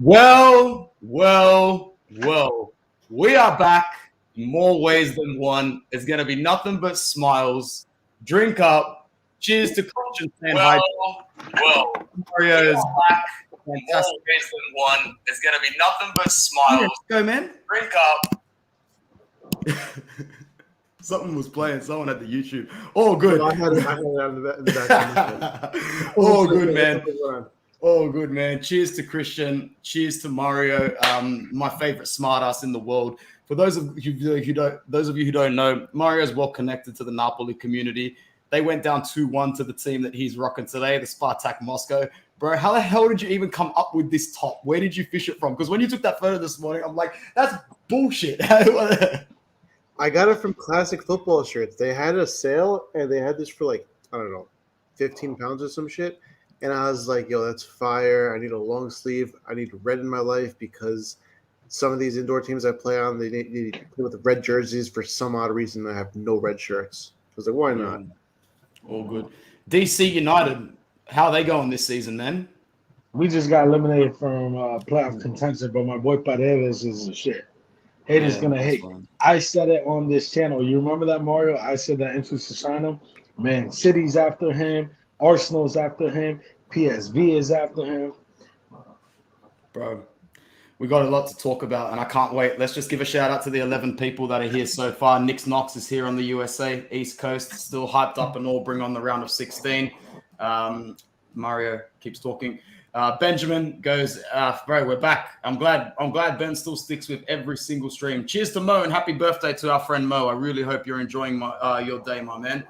Well, well, well. We are back in more ways than one. It's going to be nothing but smiles. Drink up. Cheers to Christian and Well, Mario's back. more Fantastic. ways than one. It's going to be nothing but smiles. Go, man. Drink up. Something was playing. Someone had the YouTube. All good. I had it in the back. All good, man. Oh, good, man. Cheers to Christian. Cheers to Mario, my favorite smartass in the world. For those of you who don't know, Mario is well connected to the Napoli community. They went down 2-1 to the team that he's rocking today, the Spartak Moscow. Bro, how the hell did you even come up with this top? Where did you fish it from? Because when you took that photo this morning, I'm like, that's bullshit. I got it from Classic Football Shirts. They had a sale, and they had this for like, I don't know, 15 pounds or some shit. And I was like, yo, that's fire. I need a long sleeve. I need red in my life because some of these indoor teams I play on, they need to play with red jerseys for some odd reason. I have no red shirts. I was like, why not? All good. DC United, how are they going this season, man? We just got eliminated from playoff contention, but my boy Paredes is a shit. Haters gonna hate. Fine. I said it on this channel. You remember that, Mario? I said that interest to sign him. Man, City's after him. Arsenal's after him. PSV is after him. Bro, we got a lot to talk about, and I can't wait. Let's just give a shout out to the 11 people that are here so far. Nick Knox is here on the USA, East Coast, still hyped up and all. Bring on the round of 16. Mario keeps talking. Benjamin goes, bro, we're back. I'm glad Ben still sticks with every single stream. Cheers to Mo and happy birthday to our friend Mo. I really hope you're enjoying your day, my man.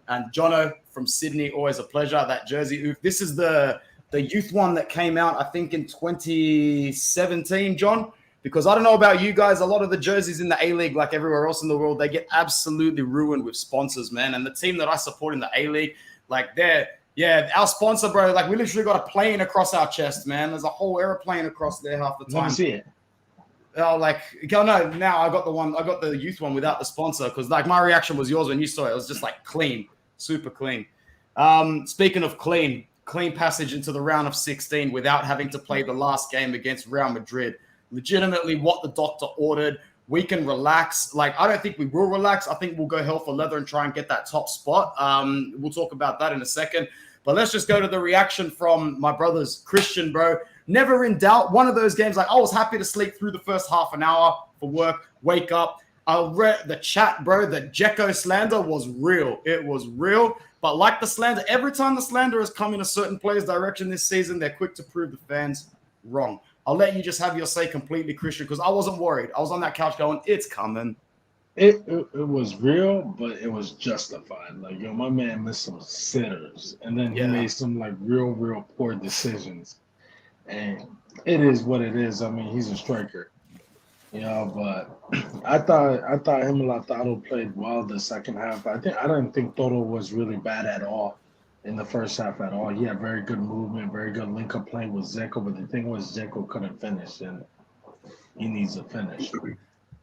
And Jono from Sydney, always a pleasure. That jersey, oof. This is the youth one that came out, I think, in 2017, John. Because I don't know about you guys, a lot of the jerseys in the A-League, like everywhere else in the world, they get absolutely ruined with sponsors, man. And the team that I support in the A-League, like our sponsor, bro, like we literally got a plane across our chest, man. There's a whole airplane across there half the time. Let me see it. Oh, no, now I got the youth one without the sponsor because like my reaction was yours when you saw it. It was just like clean, super clean. Speaking of clean passage into the round of 16 without having to play the last game against Real Madrid. Legitimately what the doctor ordered. We can relax. Like, I don't think we will relax. I think we'll go hell for leather and try and get that top spot. We'll talk about that in a second. But let's just go to the reaction from my brothers. Christian, bro. Never in doubt. One of those games, like I was happy to sleep through the first half an hour for work, wake up. I read the chat, bro. The Dzeko slander was real. It was real. But like the slander, every time the slander has come in a certain player's direction this season, they're quick to prove the fans wrong. I'll let you just have your say completely, Christian, because I wasn't worried. I was on that couch going, it's coming. It was real, but it was justified. Like, yo, my man missed some sitters, and then he made some like real poor decisions. And it is what it is. I mean, he's a striker, you know. But I thought him and Lautaro played well the second half. I didn't think Toto was really bad at all in the first half at all. He had very good movement, very good link-up playing with Dzeko. But the thing was, Dzeko couldn't finish, and he needs a finish.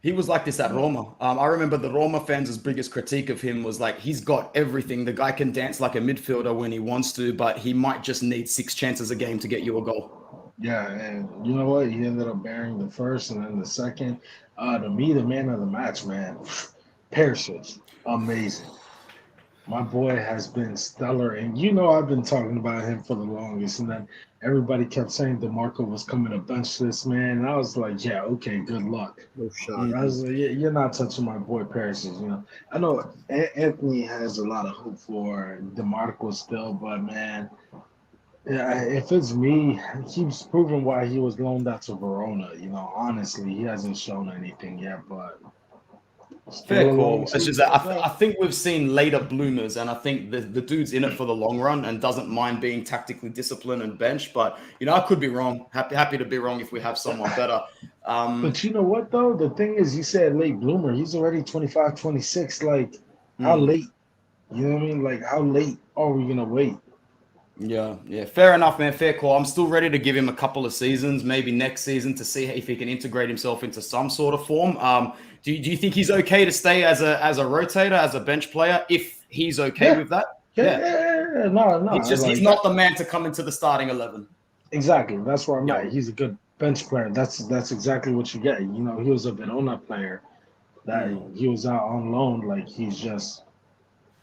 He was like this at Roma. I remember the Roma fans' biggest critique of him was like, he's got everything. The guy can dance like a midfielder when he wants to, but he might just need 6 chances a game to get you a goal. Yeah, and you know what? He ended up bearing the first and then the second. To me, the man of the match, man, Perisic, amazing. My boy has been stellar, and you know I've been talking about him for the longest, and then everybody kept saying DeMarco was coming to bench this man, and I was like, yeah, okay, good luck. No shot. I was like, you're not touching my boy Perisic, you know. I know Anthony has a lot of hope for DeMarco still, but man, yeah, if it's me, he's proven why he was loaned out to Verona. You know, honestly, he hasn't shown anything yet, but fair call. It's just that I think we've seen later bloomers, and I think the dude's in it for the long run and doesn't mind being tactically disciplined and benched. But you know, I could be wrong. Happy to be wrong if we have someone better. But you know what though? The thing is, you said late bloomer. He's already 25, 26. Like, how late? You know what I mean? Like, how late are we gonna wait? Yeah. Fair enough, man. Fair call. I'm still ready to give him a couple of seasons, maybe next season, to see if he can integrate himself into some sort of form. Do you think he's okay to stay as a rotator, as a bench player, if he's okay with that? No. He's not the man to come into the starting 11. Exactly. That's where I'm at. He's a good bench player. That's exactly what you get. You know, he was a Verona player that he was out on loan. Like he's just,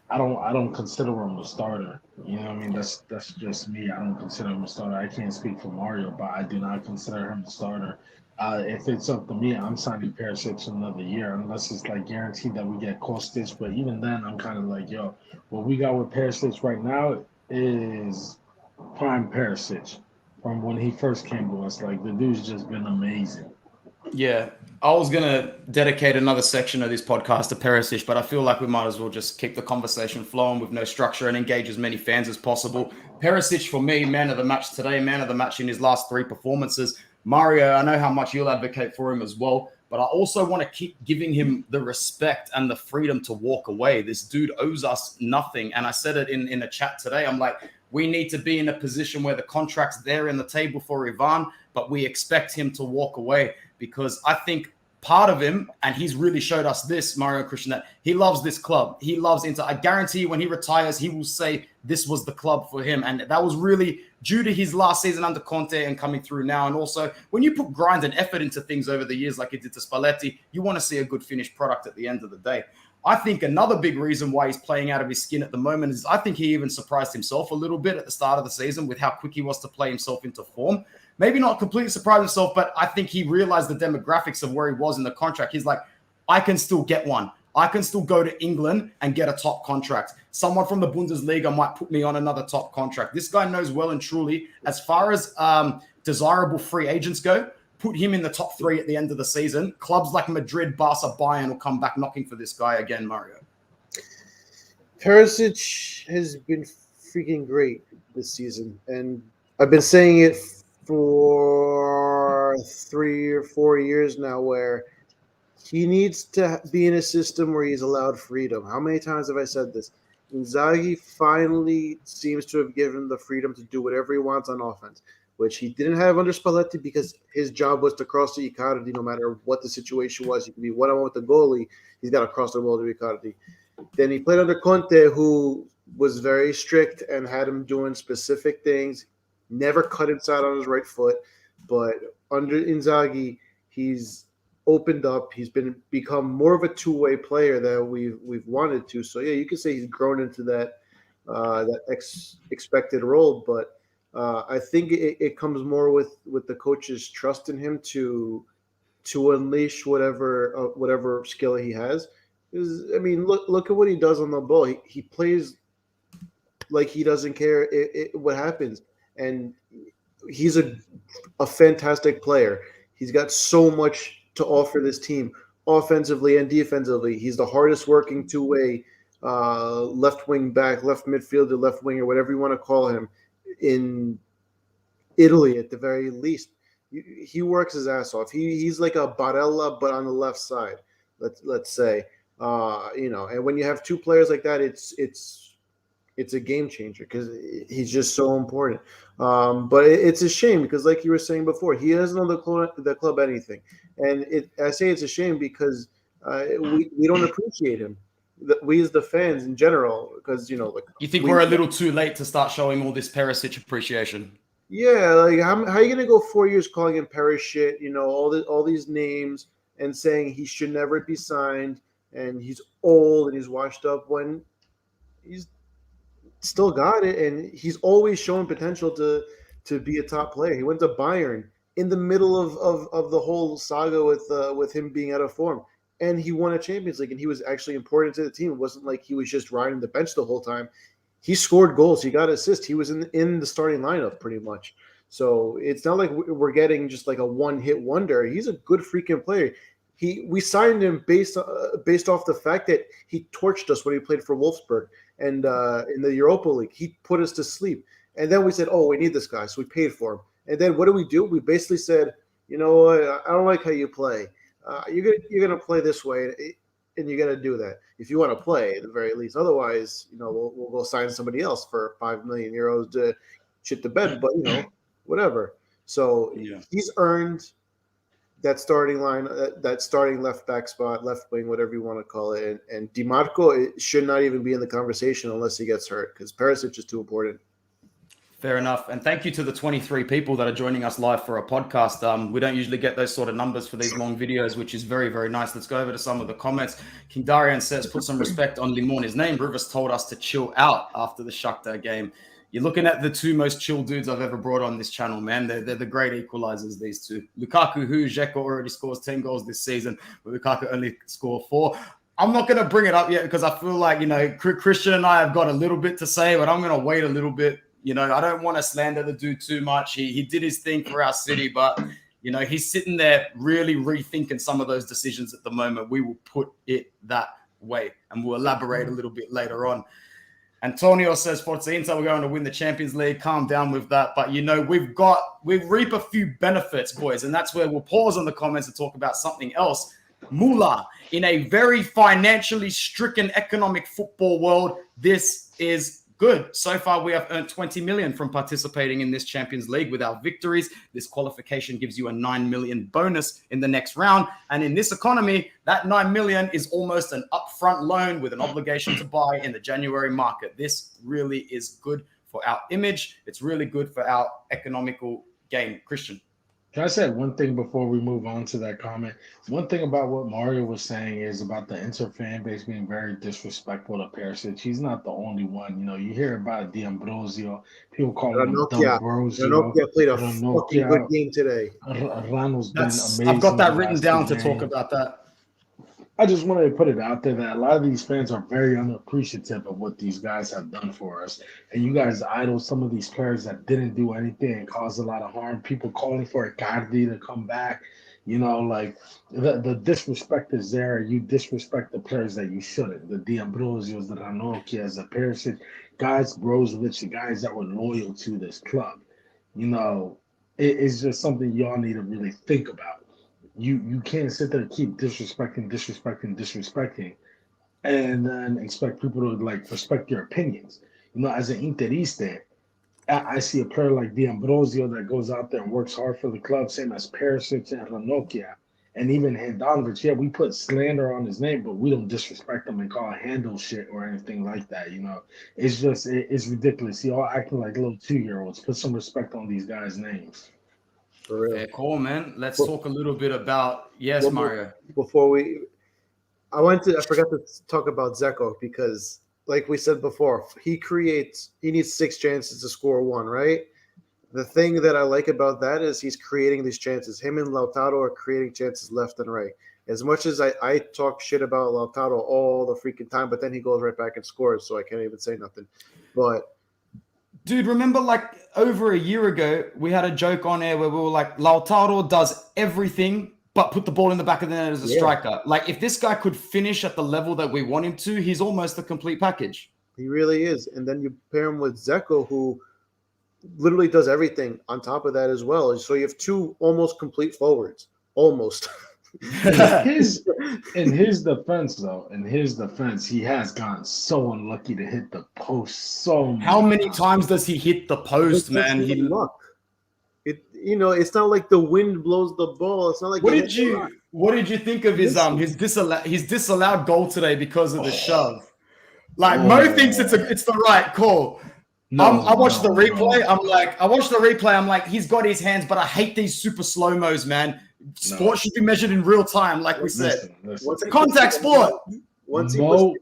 I don't consider him a starter. You know what I mean? That's just me. I don't consider him a starter. I can't speak for Mario, but I do not consider him a starter. If it's up to me, I'm signing Perisic another year, unless it's like guaranteed that we get Kostic. But even then, I'm kind of like, yo, what we got with Perisic right now is prime Perisic from when he first came to us. Like the dude's just been amazing. Yeah, I was going to dedicate another section of this podcast to Perisic, but I feel like we might as well just keep the conversation flowing with no structure and engage as many fans as possible. Perisic, for me, man of the match today, man of the match in his last 3 performances. Mario, I know how much you'll advocate for him as well, but I also want to keep giving him the respect and the freedom to walk away. This dude owes us nothing. And I said it in a chat today. I'm like, we need to be in a position where the contract's there in the table for Ivan, but we expect him to walk away, because I think part of him, and he's really showed us this, Mario Christian, that he loves this club. He loves Inter. I guarantee you when he retires, he will say this was the club for him. And that was really due to his last season under Conte and coming through now. And also, when you put grind and effort into things over the years like he did to Spalletti, you want to see a good finished product at the end of the day. I think another big reason why he's playing out of his skin at the moment is I think he even surprised himself a little bit at the start of the season with how quick he was to play himself into form. Maybe not completely surprised himself, but I think he realized the demographics of where he was in the contract. He's like, I can still get one. I can still go to England and get a top contract. Someone from the Bundesliga might put me on another top contract. This guy knows well and truly, as far as desirable free agents go, put him in the top 3 at the end of the season. Clubs like Madrid, Barca, Bayern will come back knocking for this guy again, Mario. Perisic has been freaking great this season, and I've been saying it for 3 or 4 years now, where he needs to be in a system where he's allowed freedom. How many times have I said this? Inzaghi finally seems to have given him the freedom to do whatever he wants on offense, which he didn't have under Spalletti, because his job was to cross to Icardi no matter what the situation was. He could be one-on-one with the goalie. He's got to cross the ball to Icardi. Then he played under Conte, who was very strict and had him doing specific things, never cut inside on his right foot. But under Inzaghi, he's opened up. He's become more of a two-way player that we've wanted to. So, yeah, you could say he's grown into that expected role, but I think it comes more with the coach's trust in him to unleash whatever skill he has. I mean, look at what he does on the ball. He plays like he doesn't care what happens, and he's a fantastic player. He's got so much to offer this team, offensively and defensively. He's the hardest working two-way left wing back, left midfielder, left winger, whatever you want to call him, in Italy at the very least. He works his ass off. He's like a Barella, but on the left side, let's say. And when you have 2 players like that, it's a game changer, because he's just so important. But it's a shame, because like you were saying before, he doesn't owe the club anything. And I say it's a shame because we don't appreciate him. We as the fans in general, because you think we're a little too late to start showing all this Perisic appreciation? Yeah, like how are you gonna go 4 years calling him Perisic? All these names, and saying he should never be signed, and he's old and he's washed up, when he's still got it, and he's always shown potential to be a top player. He went to Bayern in the middle of the whole saga with him being out of form, and he won a Champions League, and he was actually important to the team. It wasn't like he was just riding the bench the whole time. He scored goals. He got assists. He was in the starting lineup pretty much. So it's not like we're getting just like a one-hit wonder. He's a good freaking player. We signed him based off the fact that he torched us when he played for Wolfsburg, and in the Europa League, he put us to sleep. And then we said, "Oh, we need this guy," so we paid for him. And then what do? We basically said, "You know what? I don't like how you play. You're gonna play this way, and you got to do that if you want to play at the very least. Otherwise, we'll go sign somebody else for 5 million euros to shit the bed. But whatever." So he's earned that starting line, that starting left back spot, left wing, whatever you want to call it. And DiMarco should not even be in the conversation unless he gets hurt, because Perisic is too important. Fair enough. And thank you to the 23 people that are joining us live for a podcast. We don't usually get those sort of numbers for these long videos, which is very, very nice. Let's go over to some of the comments. King Darian says, put some respect on Limon. His name. Rivas told us to chill out after the Shakhtar game. You're looking at the two most chill dudes I've ever brought on this channel, man. They're the great equalizers, these two. Lukaku, Dzeko already scores 10 goals this season, but Lukaku only scored 4. I'm not going to bring it up yet because I feel like, Christian and I have got a little bit to say, but I'm going to wait a little bit. I don't want to slander the dude too much. He did his thing for our city, but, he's sitting there really rethinking some of those decisions at the moment. We will put it that way, and we'll elaborate a little bit later on. Antonio says, Forza Inter, we're going to win the Champions League. Calm down with that. But, we reap a few benefits, boys, and that's where we'll pause on the comments and talk about something else. Mula, in a very financially stricken economic football world, this is good. So far, we have earned 20 million from participating in this Champions League with our victories. This qualification gives you a 9 million bonus in the next round. And in this economy, that 9 million is almost an upfront loan with an obligation to buy in the January market. This really is good for our image. It's really good for our economical gain. Christian. Can I say one thing before we move on to that comment? One thing about what Mario was saying is about the Inter fan base being very disrespectful to Perisic. He's not the only one. You hear about D'Ambrosio. People call him D'Ambrosio. Ranocchia played a fucking good game today. Rano's been amazing. I've got that written down to talk about that. I just wanted to put it out there that a lot of these fans are very unappreciative of what these guys have done for us. And you guys idol some of these players that didn't do anything and caused a lot of harm. People calling for Icardi to come back. The disrespect is there. You disrespect the players that you shouldn't. The D'Ambrosios, the Ranocchias, the Perisic, guys, Brozovic, the guys that were loyal to this club. It's just something y'all need to really think about. You can't sit there and keep disrespecting, and then expect people to respect your opinions. As an Interista, I see a player like D'Ambrosio that goes out there and works hard for the club, same as Perisic and Ranocchia, and even Handanovic. Yeah, we put slander on his name, but we don't disrespect him and call handle shit or anything like that. It's just it's ridiculous. Y'all acting like little 2-year-olds. Put some respect on these guys' names. For real. Yeah, cool, man. Let's talk a little bit about Mario. I forgot to talk about Dzeko because, like we said before, he needs 6 chances to score 1, right? The thing that I like about that is he's creating these chances. Him and Lautaro are creating chances left and right. As much as I talk shit about Lautaro all the freaking time, but then he goes right back and scores, so I can't even say nothing. But dude, remember over a year ago, we had a joke on air where we were like, Lautaro does everything but put the ball in the back of the net as a striker. If this guy could finish at the level that we want him to, he's almost the complete package. He really is. And then you pair him with Dzeko, who literally does everything on top of that as well. So you have 2 almost complete forwards. Almost. In his defense, he has gotten so unlucky to hit the post so much. How many times does he hit the post, man? Luck. It's not like the wind blows the ball. It's not like what did you think of his disallowed goal today because of the shove? Mo thinks it's the right call. I watched the replay. I'm like, he's got his hands, but I hate these super slow-mos, man. Sport should be measured in real time, like we said. It's a contact sport. Mo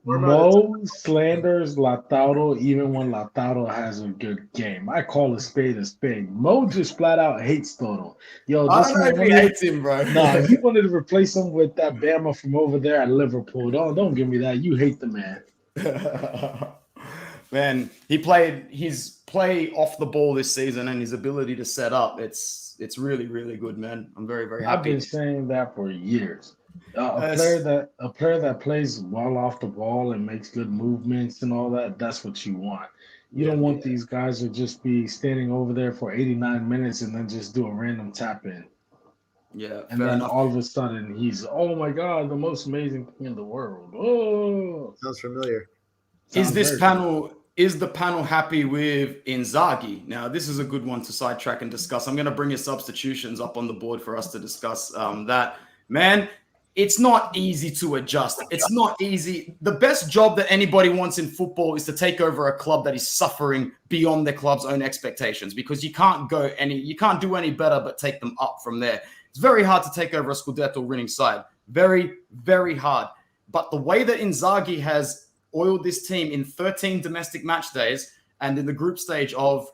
slanders Lautaro even when Lautaro has a good game. I call a spade a spade. Mo just flat out hates Toto. I don't know if he hates him, bro. Nah, he wanted to replace him with that Bama from over there at Liverpool. Don't give me that. You hate the man. Man, his play off the ball this season and his ability to set up. It's really, really good, man. I'm very, very happy. I've been saying that for years. A player that plays well off the ball and makes good movements and all that, that's what you want. You don't want these guys to just be standing over there for 89 minutes and then just do a random tap in. Yeah. And then all of a sudden he's, oh my God, the most amazing thing in the world. Oh, sounds familiar. Is the panel happy with Inzaghi? Now, this is a good one to sidetrack and discuss. I'm going to bring your substitutions up on the board for us to discuss that. Man, it's not easy to adjust. It's not easy. The best job that anybody wants in football is to take over a club that is suffering beyond their club's own expectations, because you can't do any better but take them up from there. It's very hard to take over a Scudetto winning side. Very, very hard. But the way that Inzaghi has oiled this team in 13 domestic match days and in the group stage of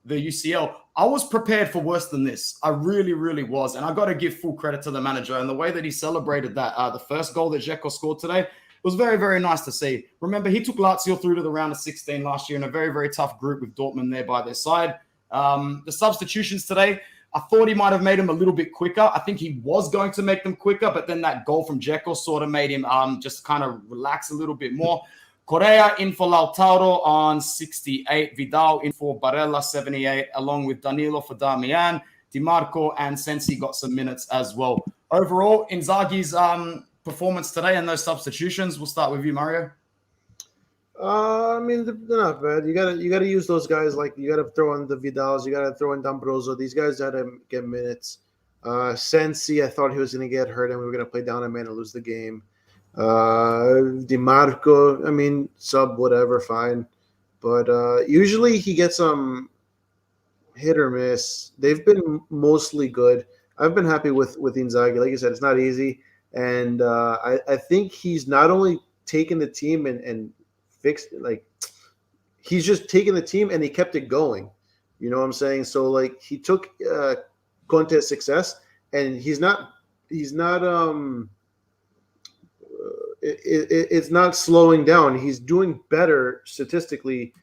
the UCL, I was prepared for worse than this. I really, really was. And I got to give full credit to the manager. And the way that he celebrated that, the first goal that Dzeko scored today, was very, very nice to see. Remember, he took Lazio through to the round of 16 last year in a very, very tough group with Dortmund there by their side. The substitutions today, I thought he might have made him a little bit quicker. I think he was going to make them quicker, but then that goal from Dzeko sort of made him just kind of relax a little bit more. Correa in for Lautaro on 68. Vidal in for Barella, 78, along with Danilo for Darmian. Di Marco and Sensi got some minutes as well. Overall, Inzaghi's performance today and those substitutions. We'll start with you, Mario. I mean, they're not bad. You gotta use those guys. Like, you gotta throw in the Vidals. You gotta throw in D'Ambrosio. These guys gotta get minutes. Sensi, I thought he was gonna get hurt and we were gonna play down a man and lose the game. Di Marco, I mean, sub, whatever, fine. But usually he gets some hit or miss. They've been mostly good. I've been happy with Inzaghi. Like I said, it's not easy. And I think he's not only taken the team and fixed, like, he's just taken the team and he kept it going. You know what I'm saying? So, like, he took Conte's success and he's not it's not slowing down. He's doing better statistically,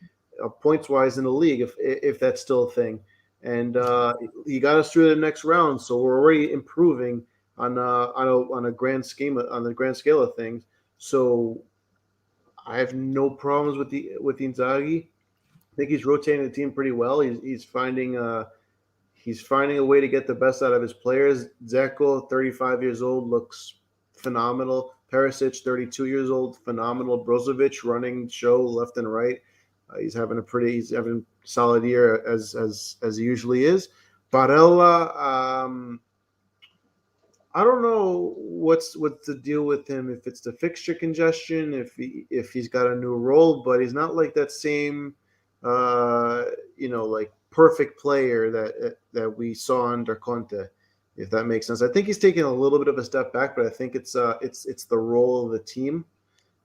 points wise in the league, if that's still a thing. And he got us through the next round, so we're already improving on a grand scheme, on the grand scale of things. So I have no problems with Inzaghi. I think he's rotating the team pretty well. He's finding a way to get the best out of his players. Dzeko, 35 years old, looks phenomenal. Perisic, 32 years old, phenomenal. Brozovic running show left and right. He's having a solid year as he usually is. Barella, I don't know what's the deal with him. If it's the fixture congestion, if he's got a new role, but he's not like that same, like perfect player that we saw under Conte. If that makes sense. I think he's taking a little bit of a step back, but I think it's the role of the team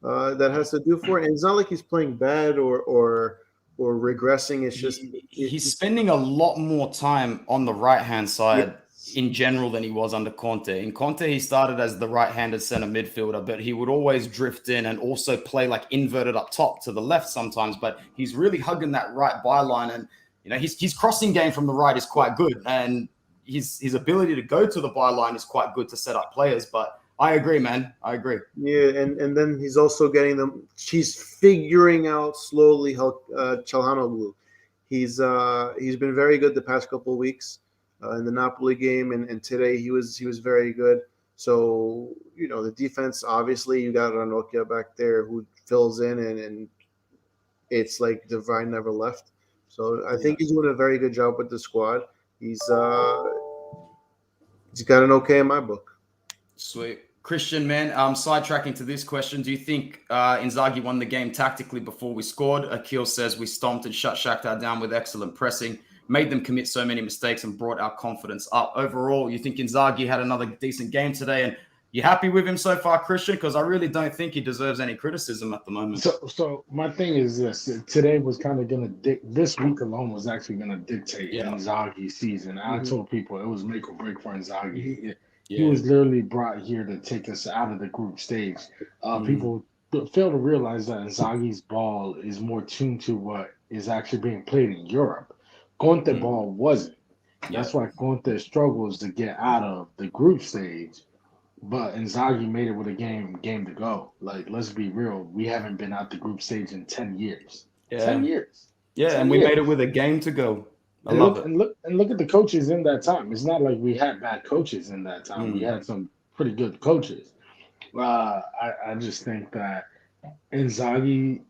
that has to do for it. And it's not like he's playing bad or regressing. It's just he's spending a lot more time on the right-hand side in general than he was under Conte. In Conte, he started as the right-handed center midfielder, but he would always drift in and also play like inverted up top to the left sometimes. But he's really hugging that right byline, and his crossing game from the right is quite good, and his ability to go to the byline is quite good to set up players. But I agree, man. I agree. Yeah, and then he's also getting them. He's figuring out slowly how Çalhanoğlu. He's been very good the past couple of weeks in the Napoli game, and today he was very good. So the defense, obviously you got Ranocchia back there who fills in, and it's like Divine never left. So I think he's doing a very good job with the squad. He's got an okay in my book. Sweet. Christian, man, sidetracking to this question, do you think Inzaghi won the game tactically before we scored? Akil says we stomped and shut Shakhtar down with excellent pressing, made them commit so many mistakes and brought our confidence up. Overall, you think Inzaghi had another decent game today, and you happy with him so far, Christian? Because I really don't think he deserves any criticism at the moment. So my thing is this: today was kind of this week alone was actually gonna dictate Inzaghi's season. I told people it was make or break for Inzaghi. He was literally brought here to take us out of the group stage. People fail to realize that Inzaghi's ball is more tuned to what is actually being played in Europe. Conte ball wasn't. That's why Conte struggles to get out of the group stage. But Inzaghi made it with a game to go. Like, let's be real. We haven't been out the group stage in 10 years. Yeah. 10 years. Yeah, 10 and we years. made it with a game to go. I And love look, it. and look at the coaches in that time. It's not like we had bad coaches in that time. We had some pretty good coaches. I just think that Inzaghi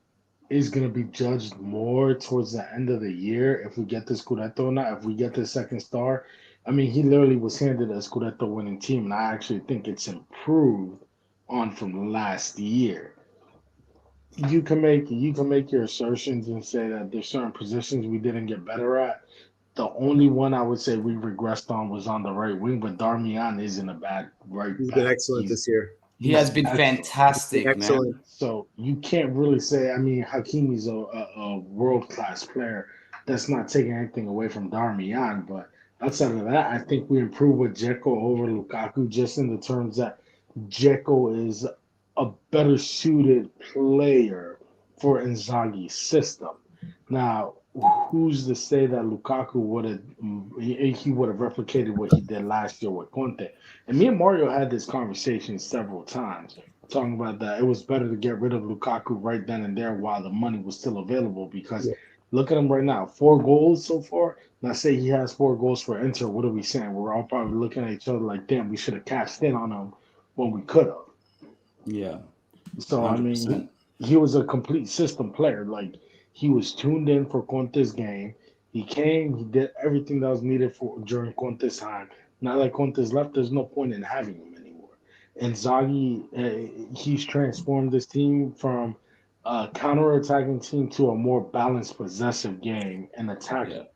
is going to be judged more towards the end of the year if we get this Scudetto or not. If we get the second star, I mean, he literally was handed a Scudetto winning team, and I actually think it's improved on from last year. You can make your assertions and say that there's certain positions we didn't get better at. The only one I would say we regressed on was on the right wing, but Darmian isn't a bad right He's been back. excellent this year. He has He's been excellent. fantastic, man. Excellent. So you can't really say. I mean, Hakimi's a world class player. That's not taking anything away from Darmian, but outside of that, I think we improved with Dzeko over Lukaku, just in the terms that Dzeko is a better suited player for Inzaghi's system. Now, who's to say that Lukaku would have he would have replicated what he did last year with Conte? And me and Mario had this conversation several times, talking about that it was better to get rid of Lukaku right then and there while the money was still available. Because Yeah. look at him right now, 4 goals so far. Now, say he has 4 goals for Inter, what are we saying? We're all probably looking at each other like, damn, we should have cashed in on him when we could have. Yeah, So I mean, 100%. he was a complete system player. Like he was tuned in for Conte's game. He came, he did everything that was needed for during Conte's time. Now that Conte's left, there's no point in having him anymore. And Zaghi, he's transformed this team from a counter-attacking team to a more balanced, possessive game and attacking.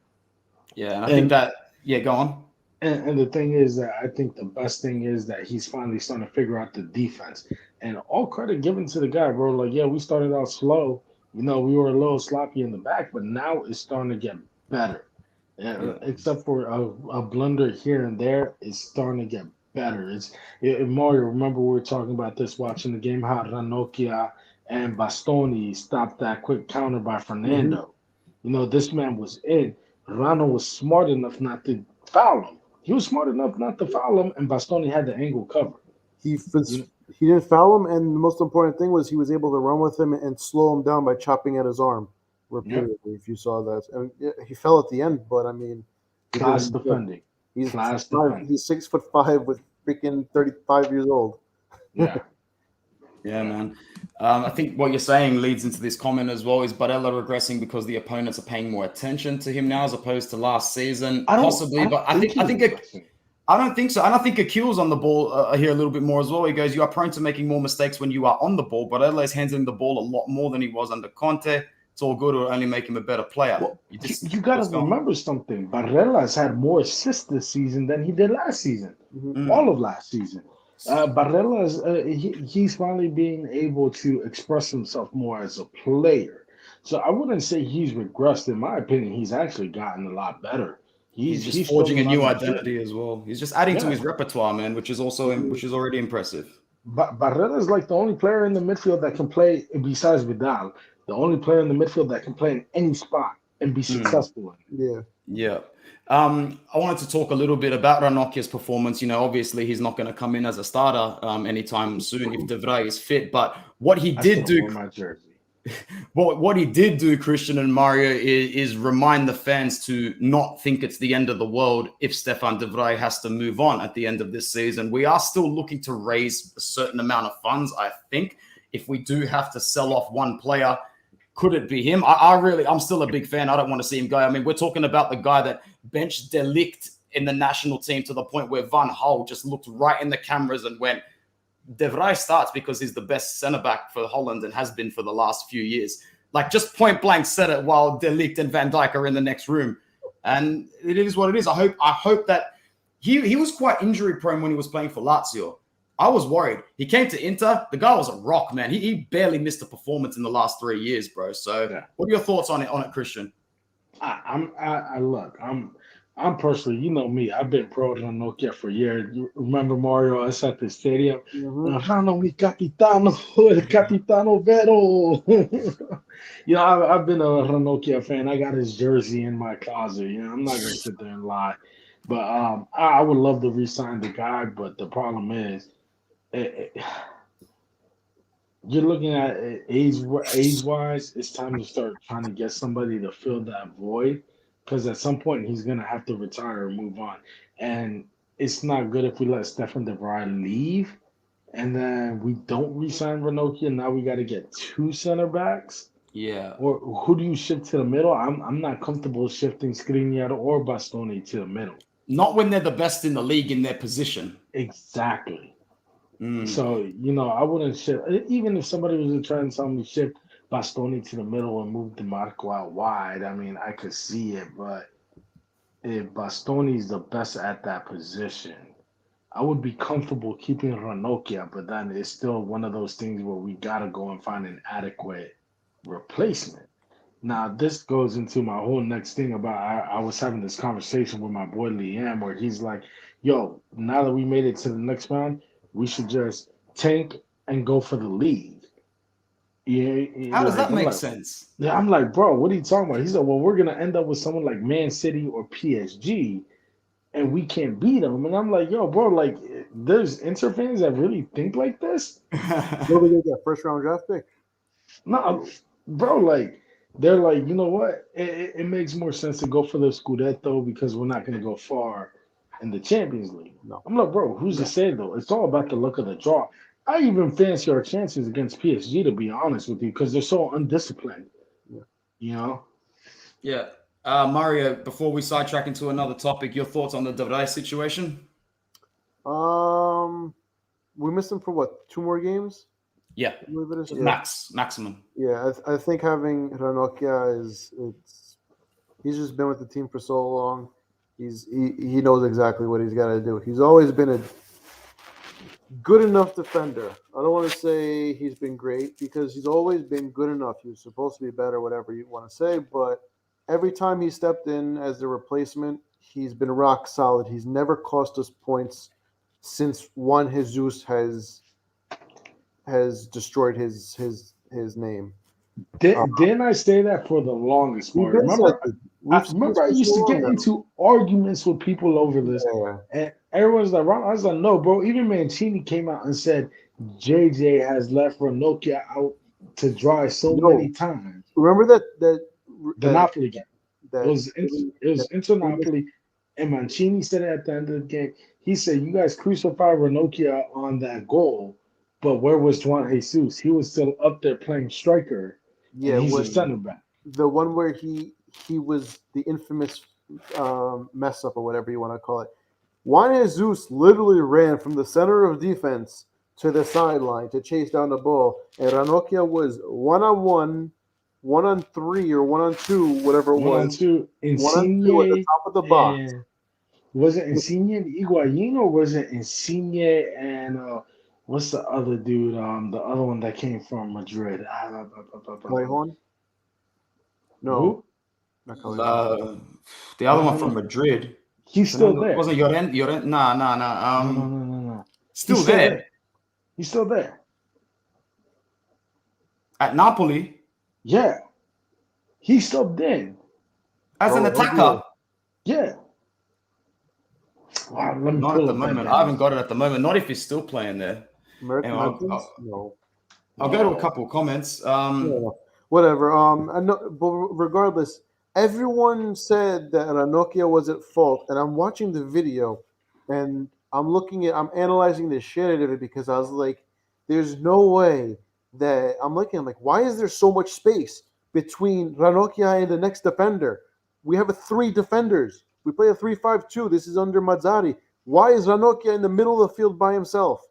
Yeah, yeah, and I think And that. Yeah, go on. and the thing is that I think the best thing is that he's finally starting to figure out the defense. And all credit given to the guy, bro. Like, yeah, we started out slow. We were a little sloppy in the back, but now it's starting to get better. Yeah, Except for a blunder here and there, it's starting to get better. Mario, remember we were talking about this watching the game, how Ranocchia and Bastoni stopped that quick counter by Hmm. Fernando. This man was in. Rano was smart enough not to foul him. He was smart enough not to foul him, and Bastoni had the angle covered. He You know, he didn't foul him, and the most important thing was he was able to run with him and slow him down by chopping at his arm yep. repeatedly. If you saw that, and yeah, he fell at the end, but I mean, he did what Class he could. defending. He's Class five. defending. He's 6'5" with freaking 35 years old. Yeah. yeah, Yeah. man. I think what you're saying leads into this comment as well. Is Barella regressing because the opponents are paying more attention to him now as opposed to last season? I Possibly, don't but I think think I he's think regressing. I don't think so. And I think Akil's on the ball here a little bit more as well. He goes, you are prone to making more mistakes when you are on the ball, but Adelaide is handling the ball a lot more than he was under Conte. It's all good. It'll only make him a better player. Well, You you, just, you got to what's going on? remember something. Barrella's had more assists this season than he did last season. Mhm. All Mm. of last season. Barrella's he's finally being able to express himself more as a player. So I wouldn't say he's regressed. In my opinion, he's actually gotten a lot better. He's He's just he's shown forging a a lot new of maturity. identity as well. He's just adding to Yeah, his repertoire, man, which is also which is already impressive. Barrella's like the only player in the midfield that can play besides Vidal. The only player in the midfield that can play in any spot and be Mm. successful in it. Yeah. Yeah. I wanted to talk a little bit about Ranocchia's performance. Obviously he's not going to come in as a starter anytime soon if De Vrij is fit. But what he I did still do, wear my jersey. what he did do, Christian and Mario, is remind the fans to not think it's the end of the world if Stefan De Vrij has to move on at the end of this season. We are still looking to raise a certain amount of funds, I think. If we do have to sell off one player, could it be him? I'm still a big fan. I don't want to see him go. I mean, we're talking about the guy that benched De Ligt in the national team to the point where Van Gaal just looked right in the cameras and went, De Vrij starts because he's the best centre back for Holland and has been for the last few years. Like just point blank said it while De Ligt and Van Dijk are in the next room. And it is what it is. I hope that he was quite injury prone when he was playing for Lazio. I was worried. He came to Inter. The guy was a rock, man. He barely missed a performance in the last 3 years, bro. So, Yeah. what are your thoughts on it, Christian? I'm personally, you know me, I've been pro Nokia for years. You remember Mario? I was at the stadium. Mhm. Rano mi capitano, el capitano vero. I've been a Ranocchia fan. I got his jersey in my closet. I'm not gonna sit there and lie, but I would love to re-sign the guy. But the problem is, you're looking at it age wise. It's time to start trying to get somebody to fill that void, because at some point he's gonna have to retire and move on. And it's not good if we let Stefan De Vrij leave and then we don't re-sign Ranocchia. Now we got to get 2 center backs. Yeah. Or who do you shift to the middle? I'm not comfortable shifting Skriniar or Bastoni to the middle. Not when they're the best in the league in their position. Exactly. So, I wouldn't shift. Even if somebody was trying to tell me shift Bastoni to the middle and move DeMarco out wide, I mean, I could see it. But if Bastoni's the best at that position, I would be comfortable keeping Ranocchia. But then it's still one of those things where we got to go and find an adequate replacement. Now, this goes into my whole next thing about I was having this conversation with my boy Liam where he's like, yo, now that we made it to the next round, we should just tank and go for the league. How does that make sense? Yeah, I'm like, bro, what are you talking about? He said, well, we're going to end up with someone like Man City or PSG, and we can't beat them. And I'm like, yo, bro, like, there's Inter fans that really think like this? Where we get that first-round draft pick? No, bro, like, they're like, you know what? It makes more sense to go for the Scudetto because we're not going to go far in the Champions League. No. I'm like, bro, who's to say, though? It's all about the luck of the draw. I even fancy our chances against PSG, to be honest with you, because they're so undisciplined. Yeah. You know? Yeah. Mario, before we sidetrack into another topic, your thoughts on the De Vrij situation? We missed him for what, 2 more games? Yeah. Maximum. Yeah, I think having Ranocchia he's just been with the team for so long. He knows exactly what he's got to do. He's always been a good enough defender. I don't want to say he's been great because he's always been good enough. He was supposed to be better, whatever you want to say, but every time he stepped in as the replacement, he's been rock solid. He's never cost us points since Juan Jesus has destroyed his name. Didn't I say that for the longest part? Remember I used to get into arguments with people over this, and everyone's like, I was like, no, bro. Even Mancini came out and said JJ has left Ranocchia out to dry many times. Remember the Napoli game. It was Inter Napoli, and Mancini said it at the end of the game. He said, "You guys crucified Ranocchia on that goal, but where was Juan Jesus? He was still up there playing striker. Yeah, he's a center back. The one where he was the infamous mess up or whatever you want to call it. Juan Jesus literally ran from the center of defense to the sideline to chase down the ball, and Ranocchia was 1-on-1, 1-on-3, or 1-on-2, whatever it was. 1-on-2, Insigne 1-on-2 at the top of the box. Was it Insigne and Higuain, or was it Insigne and what's the other dude? The other one that came from Madrid. Callejon? No. Not Callejon. The other one from Madrid. He's still there. Wasn't Llorente? No. Still there. He's still there. At Napoli? Yeah. He's still there. As an attacker? Yeah. Wow, let me not at the moment. I haven't got it at the moment. Not if he's still playing there. No. I'll go to a couple of comments. Whatever. But regardless, everyone said that Ranocchia was at fault, and I'm watching the video, and I'm analyzing the shit out of it because I was like, there's no way that I'm like, why is there so much space between Ranocchia and the next defender? We have 3 defenders. We play a 3-5-2. This is under Mazzarri. Why is Ranocchia in the middle of the field by himself?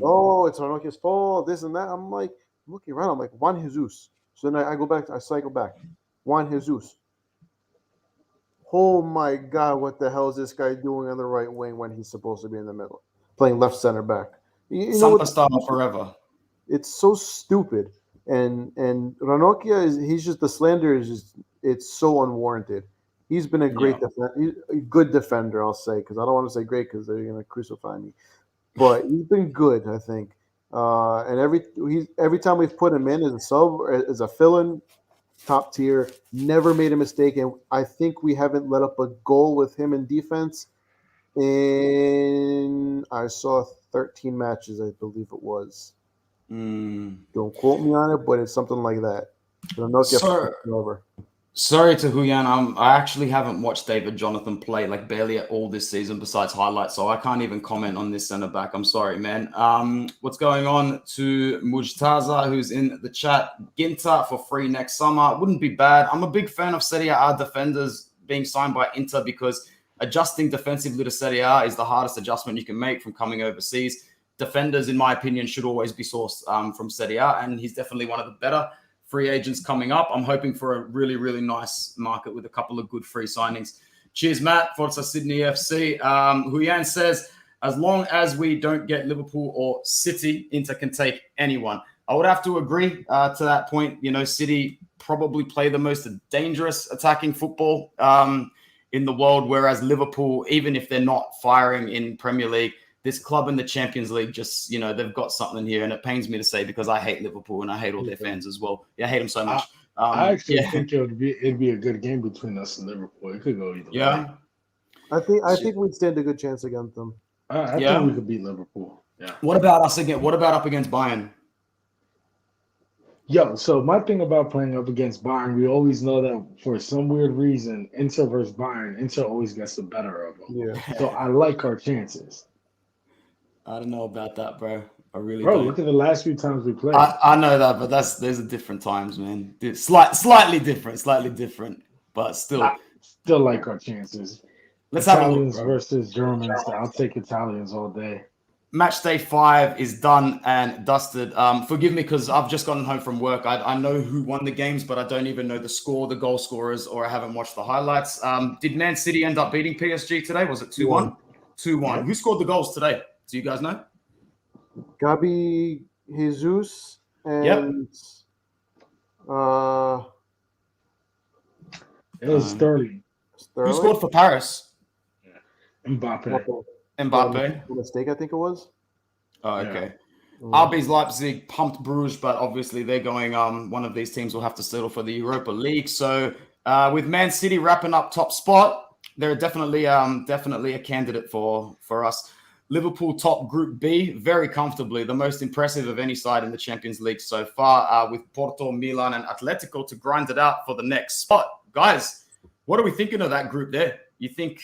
Oh, it's Ranocchia's fault, this and that. I'm like, looking around. I'm like, Juan Jesus. So then I cycle back. Juan Jesus. Oh my God, what the hell is this guy doing on the right wing when he's supposed to be in the middle? Playing left center back. Santa Style forever. It's so stupid. And Ranocchia he's just the slander is just it's so unwarranted. He's been a good defender, I'll say, because I don't want to say great because they're gonna crucify me. But he's been good, I think. And every time we've put him in as a sub or as a fill-in, top tier, never made a mistake, and I think we haven't let up a goal with him in defense. I saw 13 matches, I believe it was. Don't quote me on it, but it's something like that. Sorry to Huyan. I actually haven't watched David Jonathan play like barely at all this season besides highlights, so I can't even comment on this centre back. I'm sorry, man. What's going on to Mujtaza, who's in the chat? Ginter for free next summer. Wouldn't be bad. I'm a big fan of Serie A defenders being signed by Inter because adjusting defensively to Serie A is the hardest adjustment you can make from coming overseas. Defenders, in my opinion, should always be sourced from Serie A, and he's definitely one of the better free agents coming up. I'm hoping for a really, really nice market with a couple of good free signings. Cheers, Matt. Forza Sydney FC. Huyan says, as long as we don't get Liverpool or City, Inter can take anyone. I would have to agree to that point. You know, City probably play the most dangerous attacking football in the world, whereas Liverpool, even if they're not firing in Premier League, this club in the Champions League just, you know, they've got something here. And it pains me to say because I hate Liverpool and I hate all their fans as well. Yeah, I hate them so much. I actually think it'd be a good game between us and Liverpool. It could go either way. I think we'd stand a good chance against them. I think we could beat Liverpool. Yeah. What about us again? What about up against Bayern? Yo, so my thing about playing up against Bayern, we always know that for some weird reason, Inter versus Bayern, Inter always gets the better of them. Yeah. So I like our chances. I don't know about that, bro. I really Bro, don't. look at the last few times we played. I know that, but there's a different times, man. Slightly different, but still. I still like our chances. Let's Italians have a look, bro. versus Germans. I'll take Italians all day. Match day 5 is done and dusted. Forgive me because I've just gotten home from work. I know who won the games, but I don't even know the score, the goal scorers, or I haven't watched the highlights. Did Man City end up beating PSG today? Was it 2-1? 2-1. Yeah. Who scored the goals today? Do you guys know? Gabi Jesus and It was Sterling. Who scored for Paris? Mbappe. Mbappe. Mistake, I think it was. Oh, okay. Yeah. RB's Leipzig pumped Bruges, but obviously they're going. One of these teams will have to settle for the Europa League. So with Man City wrapping up top spot, they're definitely a candidate for us. Liverpool top Group B very comfortably, the most impressive of any side in the Champions League so far, with Porto, Milan, and Atletico to grind it out for the next spot. Guys, what are we thinking of that group there? You think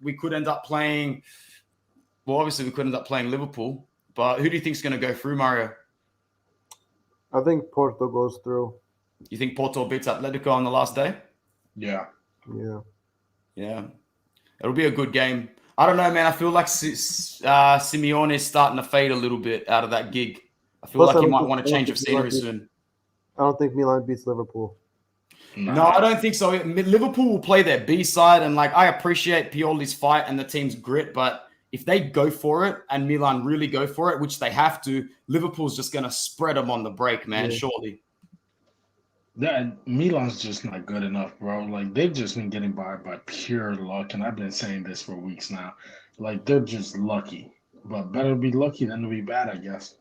we could end up playing? Well, obviously we could end up playing Liverpool, but who do you think is going to go through, Mario? I think Porto goes through. You think Porto beats Atletico on the last day? Yeah. Yeah. It'll be a good game. I don't know, man. I feel like Simeone is starting to fade a little bit out of that gig. I feel like he might want to change of scenery soon. I don't think Milan beats Liverpool. No, I don't think so. Liverpool will play their B side, and I appreciate Pioli's fight and the team's grit, but if they go for it and Milan really go for it, which they have to, Liverpool's just going to spread them on the break, man, surely. That Milan's just not good enough, bro. They've just been getting by pure luck, and I've been saying this for weeks now. They're just lucky, but better to be lucky than to be bad, I guess.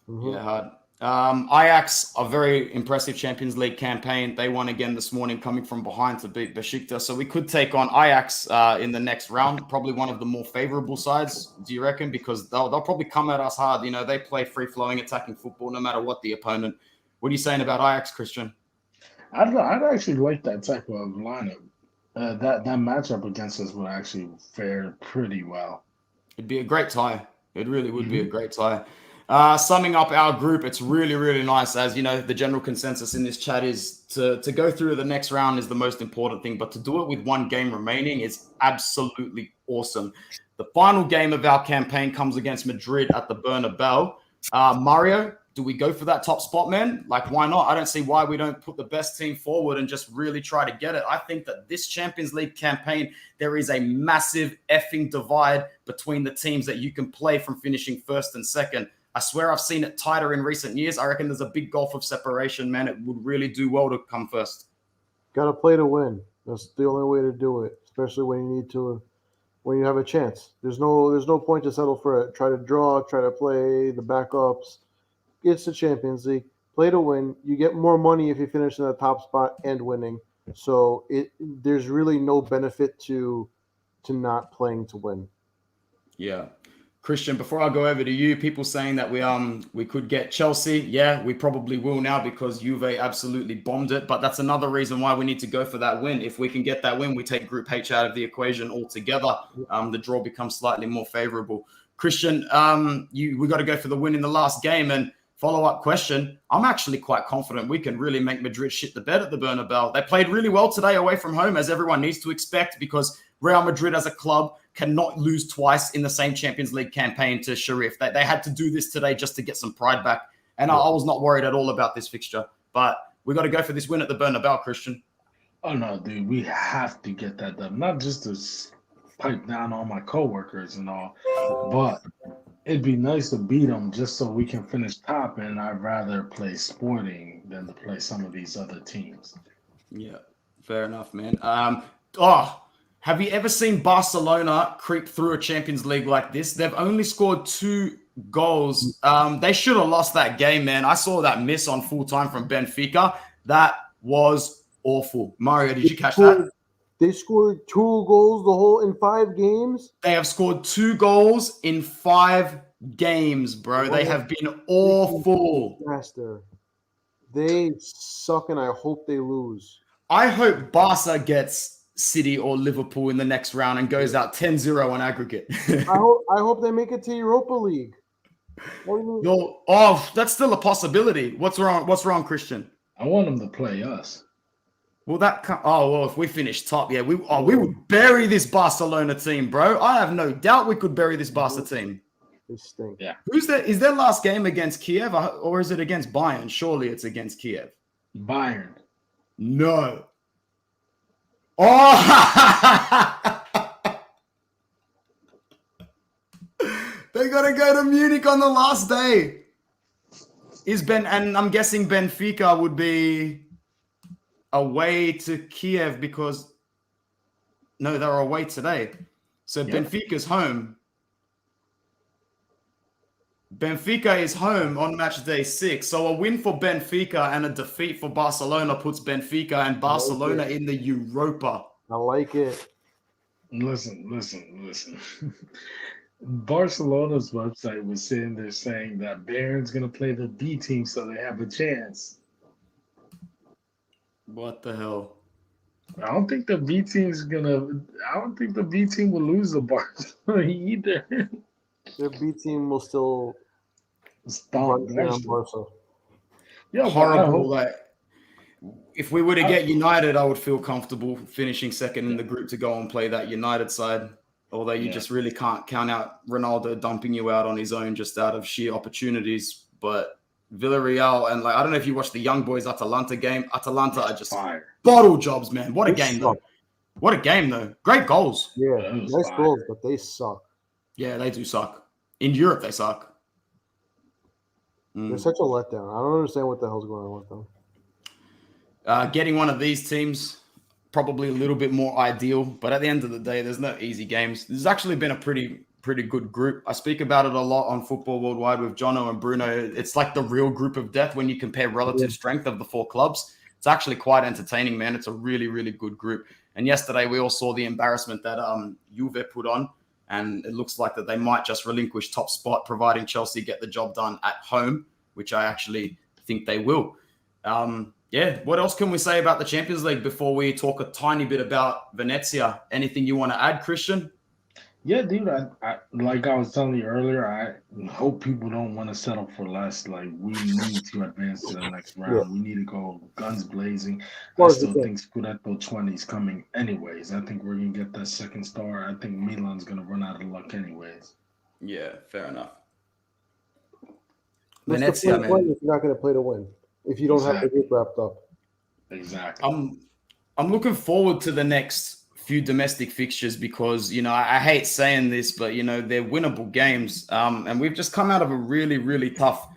Mm-hmm. Yeah, hard. Ajax, a very impressive Champions League campaign. They won again this morning, coming from behind to beat Besiktas. So we could take on Ajax in the next round. Probably one of the more favorable sides, do you reckon? Because they'll probably come at us hard. You know, they play free-flowing attacking football no matter what the opponent. What are you saying about Ajax, Christian? I'd actually like that type of lineup. That matchup against us would actually fare pretty well. It'd be a great tie. It really would be a great tie. Summing up our group, it's really, really nice. As you know, the general consensus in this chat is to go through the next round is the most important thing, but to do it with one game remaining is absolutely awesome. The final game of our campaign comes against Madrid at the Bernabeu. Mario, do we go for that top spot, man? Why not? I don't see why we don't put the best team forward and just really try to get it. I think that this Champions League campaign, there is a massive effing divide between the teams that you can play from finishing first and second. I swear I've seen it tighter in recent years. I reckon there's a big gulf of separation, man. It would really do well to come first. Got to play to win. That's the only way to do it, especially when you need to, when you have a chance. There's no point to settle for it. Try to draw, try to play the backups. It's the Champions League. Play to win. You get more money if you finish in the top spot and winning. So there's really no benefit to not playing to win. Yeah. Christian, before I go over to you, people saying that we could get Chelsea. Yeah, we probably will now because Juve absolutely bombed it. But that's another reason why we need to go for that win. If we can get that win, we take Group H out of the equation altogether. The draw becomes slightly more favorable. Christian, we got to go for the win in the last game. And follow-up question, I'm actually quite confident we can really make Madrid shit the bed at the Bernabeu. They played really well today away from home, as everyone needs to expect, because Real Madrid as a club cannot lose twice in the same Champions League campaign to Sheriff. They had to do this today just to get some pride back. And I was not worried at all about this fixture. But we got to go for this win at the Bernabeu, Christian. Oh, no, dude. We have to get that done. Not just to pipe down all my coworkers and all, but it'd be nice to beat them just so we can finish top. And I'd rather play Sporting than to play some of these other teams. Yeah, fair enough, man. Have you ever seen Barcelona creep through a Champions League like this? They've only scored 2 goals. They should have lost that game, man. I saw that miss on full time from Benfica. That was awful. Mario, did you catch that? They scored 2 goals in 5 games. They have scored 2 goals in 5 games, bro. They have been awful. Master. They suck, and I hope they lose. I hope Barca gets City or Liverpool in the next round and goes out 10-0 on aggregate. I hope they make it to Europa League. That's still a possibility. What's wrong, Christian? I want them to play us. Well, if we finish top, we would bury this Barcelona team, bro. I have no doubt we could bury this Barca team. They stink. Yeah. Is their last game against Kiev or is it against Bayern? Surely it's against Kiev. Bayern. No. Oh, they gotta go to Munich on the last day. And I'm guessing Benfica would be away to Kiev because they're away today. So Benfica's home. Benfica is home on match day 6. So a win for Benfica and a defeat for Barcelona puts Benfica and Barcelona in the Europa. I like it. Listen. Barcelona's website was saying that Bayern's going to play the B team so they have a chance. What the hell? I don't think the B team will lose the Barcelona either. Their B team will still stomp down Barca. Yeah, horrible. If we were to get United, I would feel comfortable finishing second in the group to go and play that United side. Although you just really can't count out Ronaldo dumping you out on his own just out of sheer opportunities. But Villarreal and I don't know if you watched the Young Boys Atalanta game. Atalanta are just bottle jobs, man. What a game though. What a game though. Great goals. Yeah, nice goals, but they suck. Yeah, they do suck. In Europe, they suck. They're such a letdown. I don't understand what the hell's going on with them. Getting one of these teams, probably a little bit more ideal. But at the end of the day, there's no easy games. This has actually been a pretty good group. I speak about it a lot on Football Worldwide with Jono and Bruno. It's like the real group of death when you compare relative strength of the 4 clubs. It's actually quite entertaining, man. It's a really, really good group. And yesterday, we all saw the embarrassment that Juve put on. And it looks like that they might just relinquish top spot, providing Chelsea get the job done at home, which I actually think they will. What else can we say about the Champions League before we talk a tiny bit about Venezia? Anything you want to add, Christian? Yeah, dude. I like I was telling you earlier, I hope people don't want to settle for less. Like, we need to advance to the next round. Yeah. We need to go guns blazing. I still think Scudetto 20 is coming anyways. I think we're going to get that second star. I think Milan's going to run out of luck anyways. Yeah, fair enough. Venezia, man. If you're not going to play to win. If you don't have the group wrapped up. Exactly. I'm looking forward to the next few domestic fixtures because, I hate saying this, but, they're winnable games. And we've just come out of a really, really tough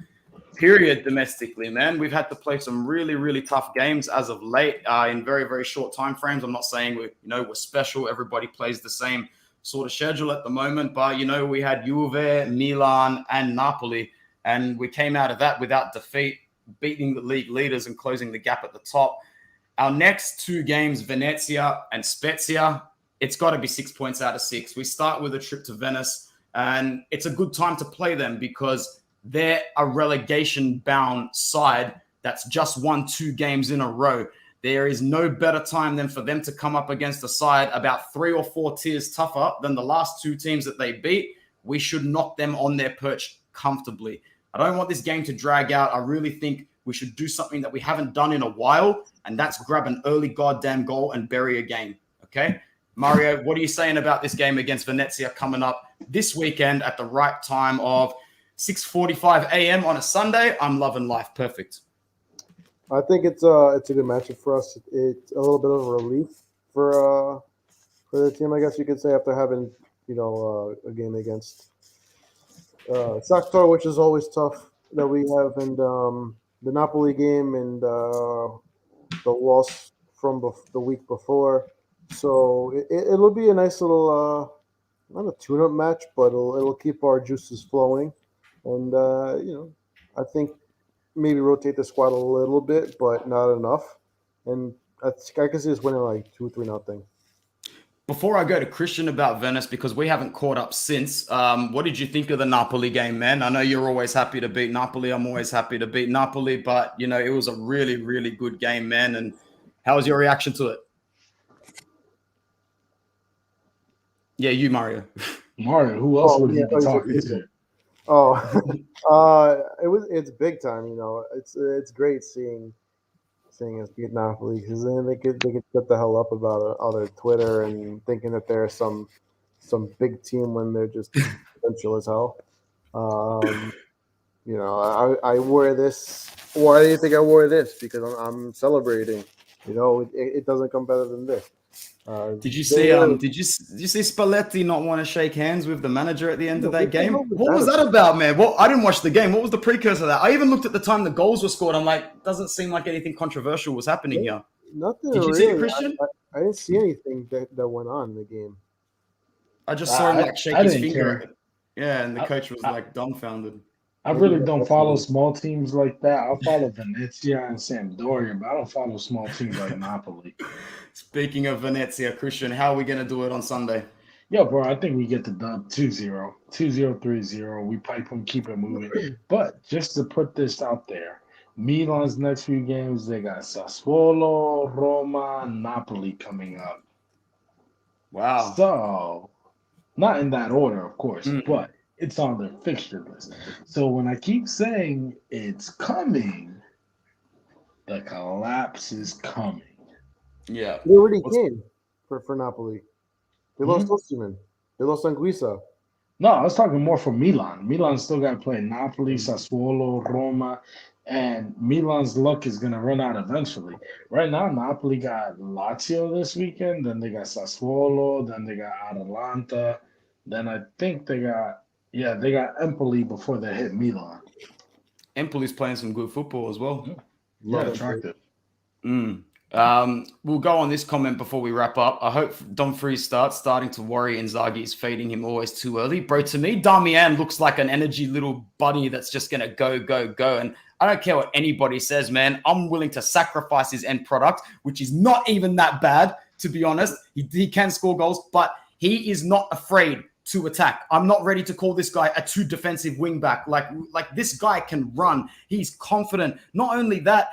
period domestically, man. We've had to play some really, really tough games as of late in very, very short time frames. I'm not saying we're special. Everybody plays the same sort of schedule at the moment. But, we had Juve, Milan, and Napoli. And we came out of that without defeat, beating the league leaders and closing the gap at the top. Our next 2 games, Venezia and Spezia, it's got to be 6 points out of 6. We start with a trip to Venice, and it's a good time to play them because they're a relegation-bound side that's just won 2 games in a row. There is no better time than for them to come up against a side about 3 or 4 tiers tougher than the last 2 teams that they beat. We should knock them on their perch comfortably. I don't want this game to drag out. I really think we should do something that we haven't done in a while, and that's grab an early goddamn goal and bury a game, okay? Mario, what are you saying about this game against Venezia coming up this weekend at the right time of 6:45 a.m. on a Sunday? I'm loving life. Perfect. I think it's a good matchup for us. It's a little bit of a relief for the team, I guess you could say, after having a game against Shakhtar, which is always tough that we have, and the Napoli game and the loss from the week before. So it'll be a nice little not a tune-up match, but it'll keep our juices flowing, and I think maybe rotate the squad a little bit, but not enough. And I can see us winning like 2-3-0. Before I go to Christian about Venice, because we haven't caught up since, what did you think of the Napoli game, man? I know you're always happy to beat Napoli. I'm always happy to beat Napoli, but, it was a really, really good game, man. And how was your reaction to it? Yeah, you, Mario. Mario, who else would he be talking to? It's big time, It's great seeing us beat Napoli, because then they could shut the hell up about other Twitter and thinking that they're some big team when they're just potential as hell. I wore this. Why do you think I wore this? Because I'm celebrating. It doesn't come better than this. Did you see Spalletti not want to shake hands with the manager at the end of that game? What was that about, man? Well, I didn't watch the game. What was the precursor to that? I even looked at the time the goals were scored. I'm like, doesn't seem like anything controversial was happening here. Nothing. Did you see it, Christian? I didn't see anything that went on in the game. I just saw him shake his finger. Care. Yeah, and the coach was dumbfounded. I really don't follow small teams like that. I follow Venezia and Sampdoria, but I don't follow small teams like Napoli. Speaking of Venezia, Christian, how are we going to do it on Sunday? Yo, bro, I think we get the dub 2-0, 2-0, 3-0. We pipe them, keep it moving. But just to put this out there, Milan's next few games, they got Sassuolo, Roma, Napoli coming up. Wow. So, not in that order, of course, but it's on their fixture list. So when I keep saying it's coming, the collapse is coming. Yeah. They already came for Napoli. They lost Osimhen. They lost Anguissa. No, I was talking more for Milan. Milan still got to play Napoli, Sassuolo, Roma, and Milan's luck is going to run out eventually. Right now, Napoli got Lazio this weekend, then they got Sassuolo, then they got Atalanta, then I think they got Empoli before they hit Milan. Empoli's playing some good football as well. Yeah, attractive. We'll go on this comment before we wrap up. I hope Dumfries starting to worry Inzaghi is fading him always too early. Bro, to me, Darmian looks like an energy little bunny that's just going to go, go, go. And I don't care what anybody says, man. I'm willing to sacrifice his end product, which is not even that bad, to be honest. He can score goals, but he is not afraid to attack. I'm not ready to call this guy a too defensive wingback. Like this guy can run. He's confident. Not only that,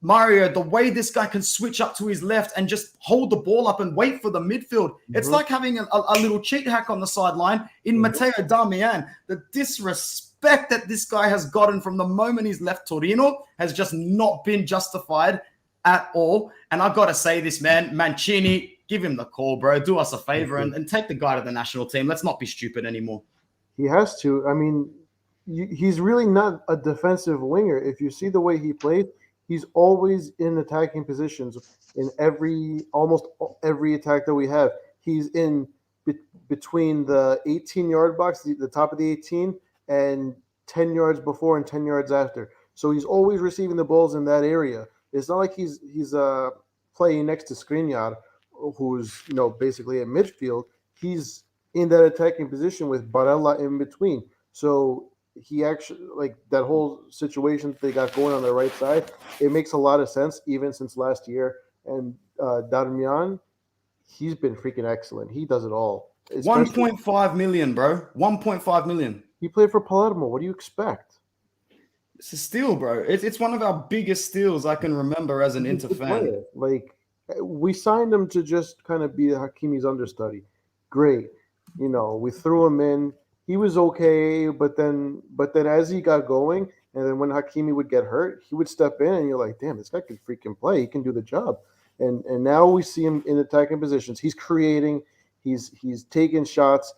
Mario, the way this guy can switch up to his left and just hold the ball up and wait for the midfield. It's like having a little cheat hack on the sideline in Matteo Darmian. The disrespect that this guy has gotten from the moment he's left Torino has just not been justified at all. And I've got to say this, man, Mancini, give him the call, bro. Do us a favor and take the guy to the national team. Let's not be stupid anymore. He has to. I mean, he's really not a defensive winger. If you see the way he plays, he's always in attacking positions in almost every attack that we have. He's in between the 18-yard box, the top of the 18, and 10 yards before and 10 yards after. So he's always receiving the balls in that area. It's not like he's playing next to Skriniar, who's basically at midfield. He's in that attacking position with Barella in between. So he actually, like, that whole situation they got going on the right side, it makes a lot of sense even since last year. And Darmian, he's been freaking excellent. He does it all. 1.5 million, bro. 1.5 million. He played for Palermo. What do you expect? It's a steal, bro. It's one of our biggest steals I can remember as an Inter fan. Like, we signed him to just kind of be Hakimi's understudy. Great. We threw him in. He was okay, but then as he got going, and then when Hakimi would get hurt, he would step in, and you're like, damn, this guy can freaking play. He can do the job. And now we see him in attacking positions. He's creating. He's taking shots.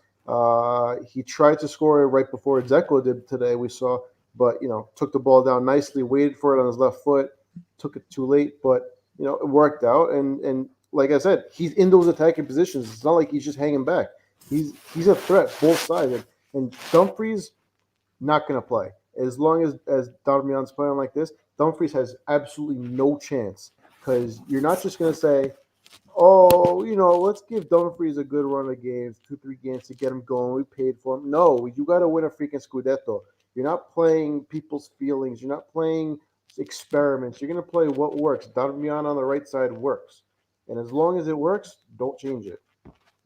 He tried to score right before Dzeko did today. We saw, but took the ball down nicely, waited for it on his left foot, took it too late, but it worked out. And like I said, he's in those attacking positions. It's not like he's just hanging back. He's a threat both sides. And Dumfries not going to play as long as Darmian's playing like this. Dumfries has absolutely no chance because you're not just going to say, oh, let's give Dumfries a good run of games, 2-3 games to get him going. We paid for him. No, you got to win a freaking Scudetto. You're not playing people's feelings. You're not playing experiments. You're going to play what works. Darmian on the right side works. And as long as it works, don't change it.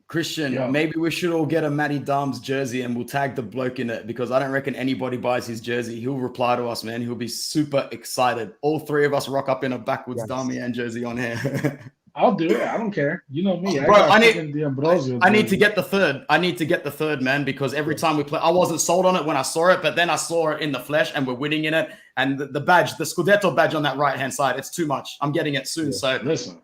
Christian, maybe we should all get a Matty Dams jersey and we'll tag the bloke in it because I don't reckon anybody buys his jersey. He'll reply to us, man. He'll be super excited. All three of us rock up in a backwards Darmian jersey on here. I'll do it. I don't care. You know me. Bro, I need to get the third. I need to get the third, man, because every time we play, I wasn't sold on it when I saw it, but then I saw it in the flesh and we're winning in it. And the badge, the Scudetto badge on that right-hand side, it's too much. I'm getting it soon. So listen.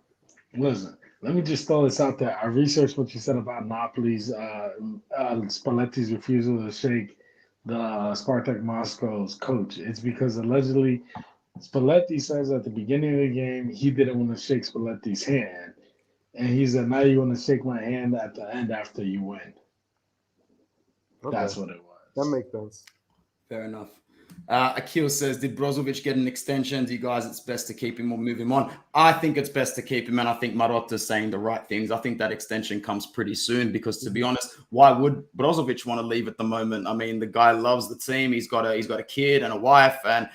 Let me just throw this out there. I researched what you said about Napoli's, Spalletti's refusal to shake the Spartak Moscow's coach. It's because allegedly Spalletti says at the beginning of the game he didn't want to shake Spalletti's hand. And he said, now you want to shake my hand at the end after you win. Okay. That's what it was. That makes sense. Fair enough. Akil says, did Brozovic get an extension? Do you guys, it's best to keep him or move him on? I think it's best to keep him, and I think Marotta's saying the right things. I think that extension comes pretty soon because, to be honest, why would Brozovic want to leave at the moment? I mean, the guy loves the team. He's got a kid and a wife, and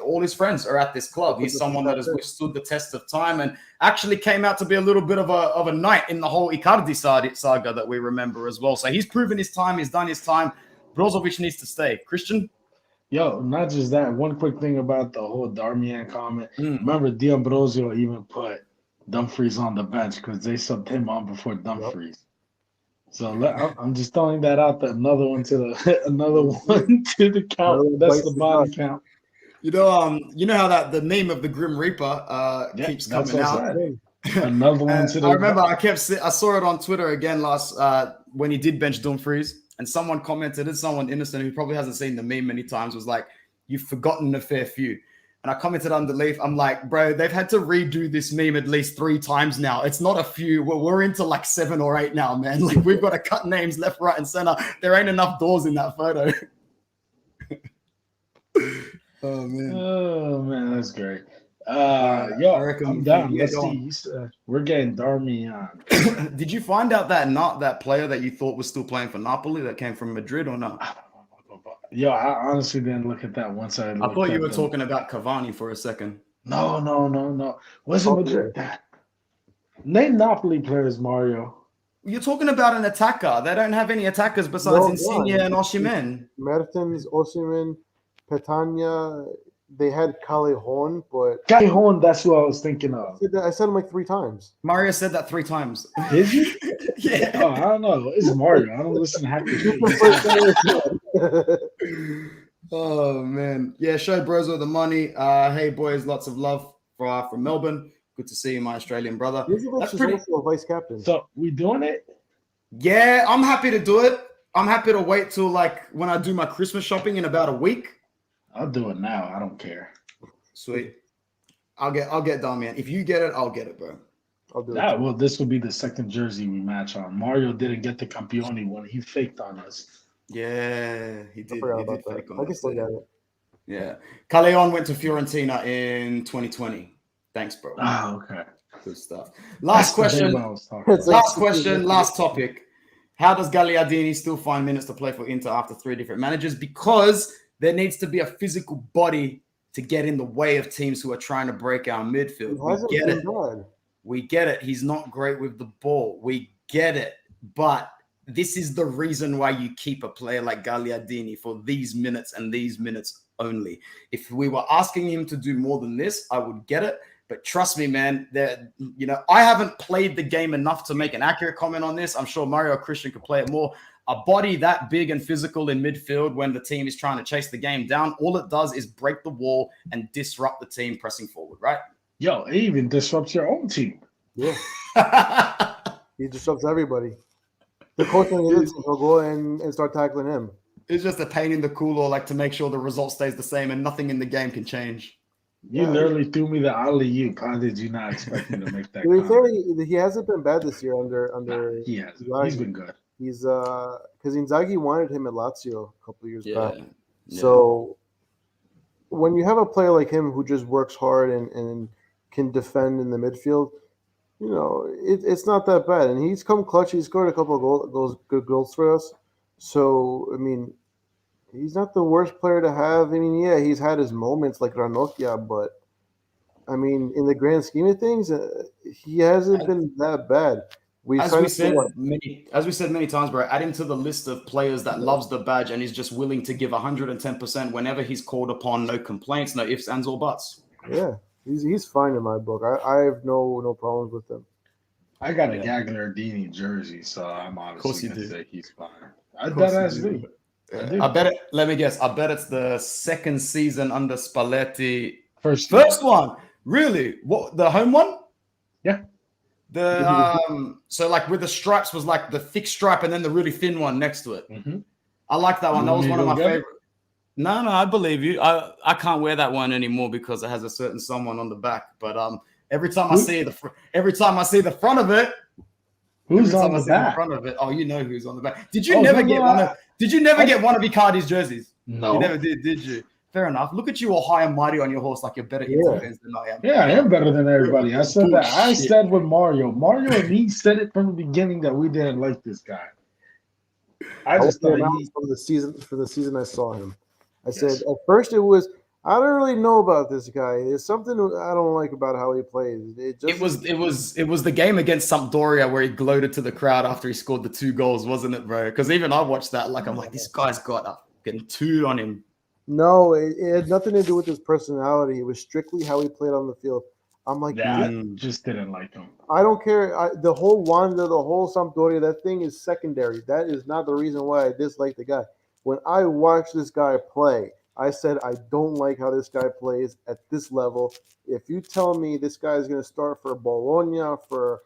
all his friends are at this club. He's someone that has withstood the test of time and actually came out to be a little bit of a knight in the whole Icardi saga that we remember as well. So he's proven his time. He's done his time. Brozovic needs to stay. Christian? Yo, not just that. One quick thing about the whole Darmian comment. Remember, D'Ambrosio even put Dumfries on the bench because they subbed him on before Dumfries. Yep. So I'm just throwing that out there. Another one to the count. That's the body count. You know how that the name of the Grim Reaper keeps coming out. Another one to the. I remember I saw it on Twitter again last when he did bench Dumfries. And someone commented, it's someone innocent who probably hasn't seen the meme many times, was like, you've forgotten a fair few. And I commented underneath, I'm like, bro, they've had to redo this meme at least 3 times now. It's not a few. We're into like 7 or 8 now, man. Like, we've got to cut names left, right, and center. There ain't enough doors in that photo. Oh, man, that's great. I reckon I'm down. Let's see. We're getting Darmian. Did you find out that player that you thought was still playing for Napoli that came from Madrid or not? Yo, I honestly didn't look at that once. I thought you were talking about Cavani for a second. No. Wasn't Madrid that? Name Napoli players, Mario. You're talking about an attacker. They don't have any attackers besides Insigne and Osimhen. Mertens, Osimhen, Petagna. They had Callejon, but Callejon, that's who I was thinking of. I said him like 3 times. Mario said that 3 times. Did you? Yeah. Oh, I don't know. It's Mario. I don't listen to happy. Oh man, yeah. Show Brozo the money. Hey boys, lots of love from Melbourne. Good to see you, my Australian brother. That's pretty. Also a vice captain. So we doing it? Yeah, I'm happy to do it. I'm happy to wait till like when I do my Christmas shopping in about a week. I'll do it now. I don't care. Sweet. I'll get Darmian. If you get it, I'll get it, bro. I'll do it. Well, this will be the second jersey we match on. Mario didn't get the Campione one. He faked on us. Yeah, he did. I can still get it. Yeah. Callejon went to Fiorentina in 2020. Thanks, bro. Okay. Good stuff. Last question. Last topic. How does Gagliardini still find minutes to play for Inter after 3 different managers? Because there needs to be a physical body to get in the way of teams who are trying to break our midfield. We get it. He's not great with the ball. We get it. But this is the reason why you keep a player like Gagliardini for these minutes and these minutes only. If we were asking him to do more than this, I would get it. But trust me, man, I haven't played the game enough to make an accurate comment on this. I'm sure Mario or Christian could play it more. A body that big and physical in midfield when the team is trying to chase the game down, all it does is break the wall and disrupt the team pressing forward, right? Yo, it even disrupts your own team. Yeah, he disrupts everybody. The coach on the other team will go and start tackling him. It's just a pain in the cooler, like to make sure the result stays the same and nothing in the game can change. You literally threw me the alley-oop. How did you not expect me to make that? To be fair, he hasn't been bad this year under. He has. Inzaghi. He's been good. He's because Inzaghi wanted him at Lazio a couple of years back. Yeah. So when you have a player like him who just works hard and can defend in the midfield, you know, it's not that bad. And he's come clutch. He's scored a couple of good goals for us. So I mean, he's not the worst player to have. I mean, yeah, he's had his moments like Ranocchia, but I mean, in the grand scheme of things, he hasn't been that bad. As we said many times, bro, add him to the list of players that loves the badge and is just willing to give 110% whenever he's called upon. No complaints, no ifs, ands, or buts. Yeah, he's fine in my book. I have no problems with him. I got a Gagliardini jersey, so I'm obviously going to say he's fine. I bet it. Let me guess. I bet it's the second season under Spalletti. First one. Really? What, the home one? Yeah. So like with the stripes was like the thick stripe and then the really thin one next to it. Mm-hmm. I like that one. That was one of my favorite. No, I believe you. I can't wear that one anymore because it has a certain someone on the back. But every time I see the front of it, who's on the back? Front of it. Oh, you know who's on the back. Did you never get one of Icardi's jerseys? No, you never did you? Fair enough. Look at you all high and mighty on your horse like you're better Inter fans than I am. Yeah, I am better than everybody. I said that. I said with Mario. Mario and me said it from the beginning that we didn't like this guy. I just thought from the season I saw him. I said at first it was I don't really know about this guy. There's something I don't like about how he plays. It was the game against Sampdoria where he gloated to the crowd after he scored the 2 goals, wasn't it, bro? Because even I watched that, like I'm like, this guy's got getting 2 on him. No, it had nothing to do with his personality. It was strictly how he played on the field. I'm like, just didn't like him. I don't care. The whole Wanda, the whole Sampdoria, that thing is secondary. That is not the reason why I dislike the guy. When I watched this guy play, I said, I don't like how this guy plays at this level. If you tell me this guy is going to start for Bologna, for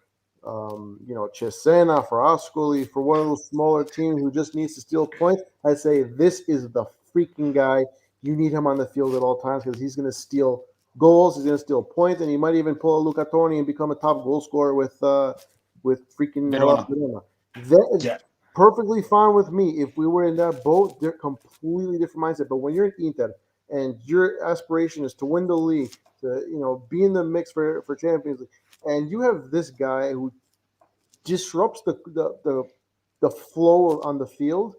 Cesena, for Ascoli, for one of those smaller teams who just needs to steal points, I say this is the freaking guy. You need him on the field at all times because he's going to steal goals, he's going to steal points, and he might even pull a Luca Toni and become a top goal scorer with freaking Verona. That is perfectly fine with me. If we were in that boat, they're completely different mindset. But when you're in Inter and your aspiration is to win the league, to be in the mix for Champions League, and you have this guy who disrupts the flow on the field,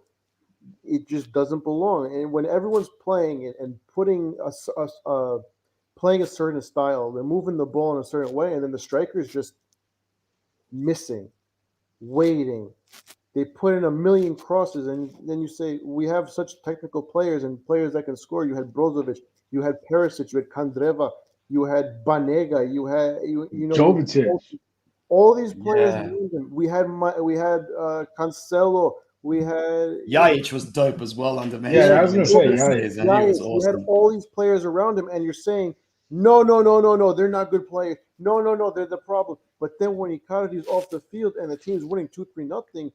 it just doesn't belong. And when everyone's playing it and putting playing a certain style, they're moving the ball in a certain way, and then the striker is just missing, waiting. They put in a million crosses, and then you say, we have such technical players and players that can score. You had Brozovic, you had Perisic, you had Kandreva, you had Banega, you had Jovic. All these players. We had Cancelo. We had Yajic was dope as well under me. Yeah, I was going to say Yajic. We had all these players around him, and you're saying, no, they're not good players. No, they're the problem. But then when Icardi's off the field and the team's winning 2-3-0,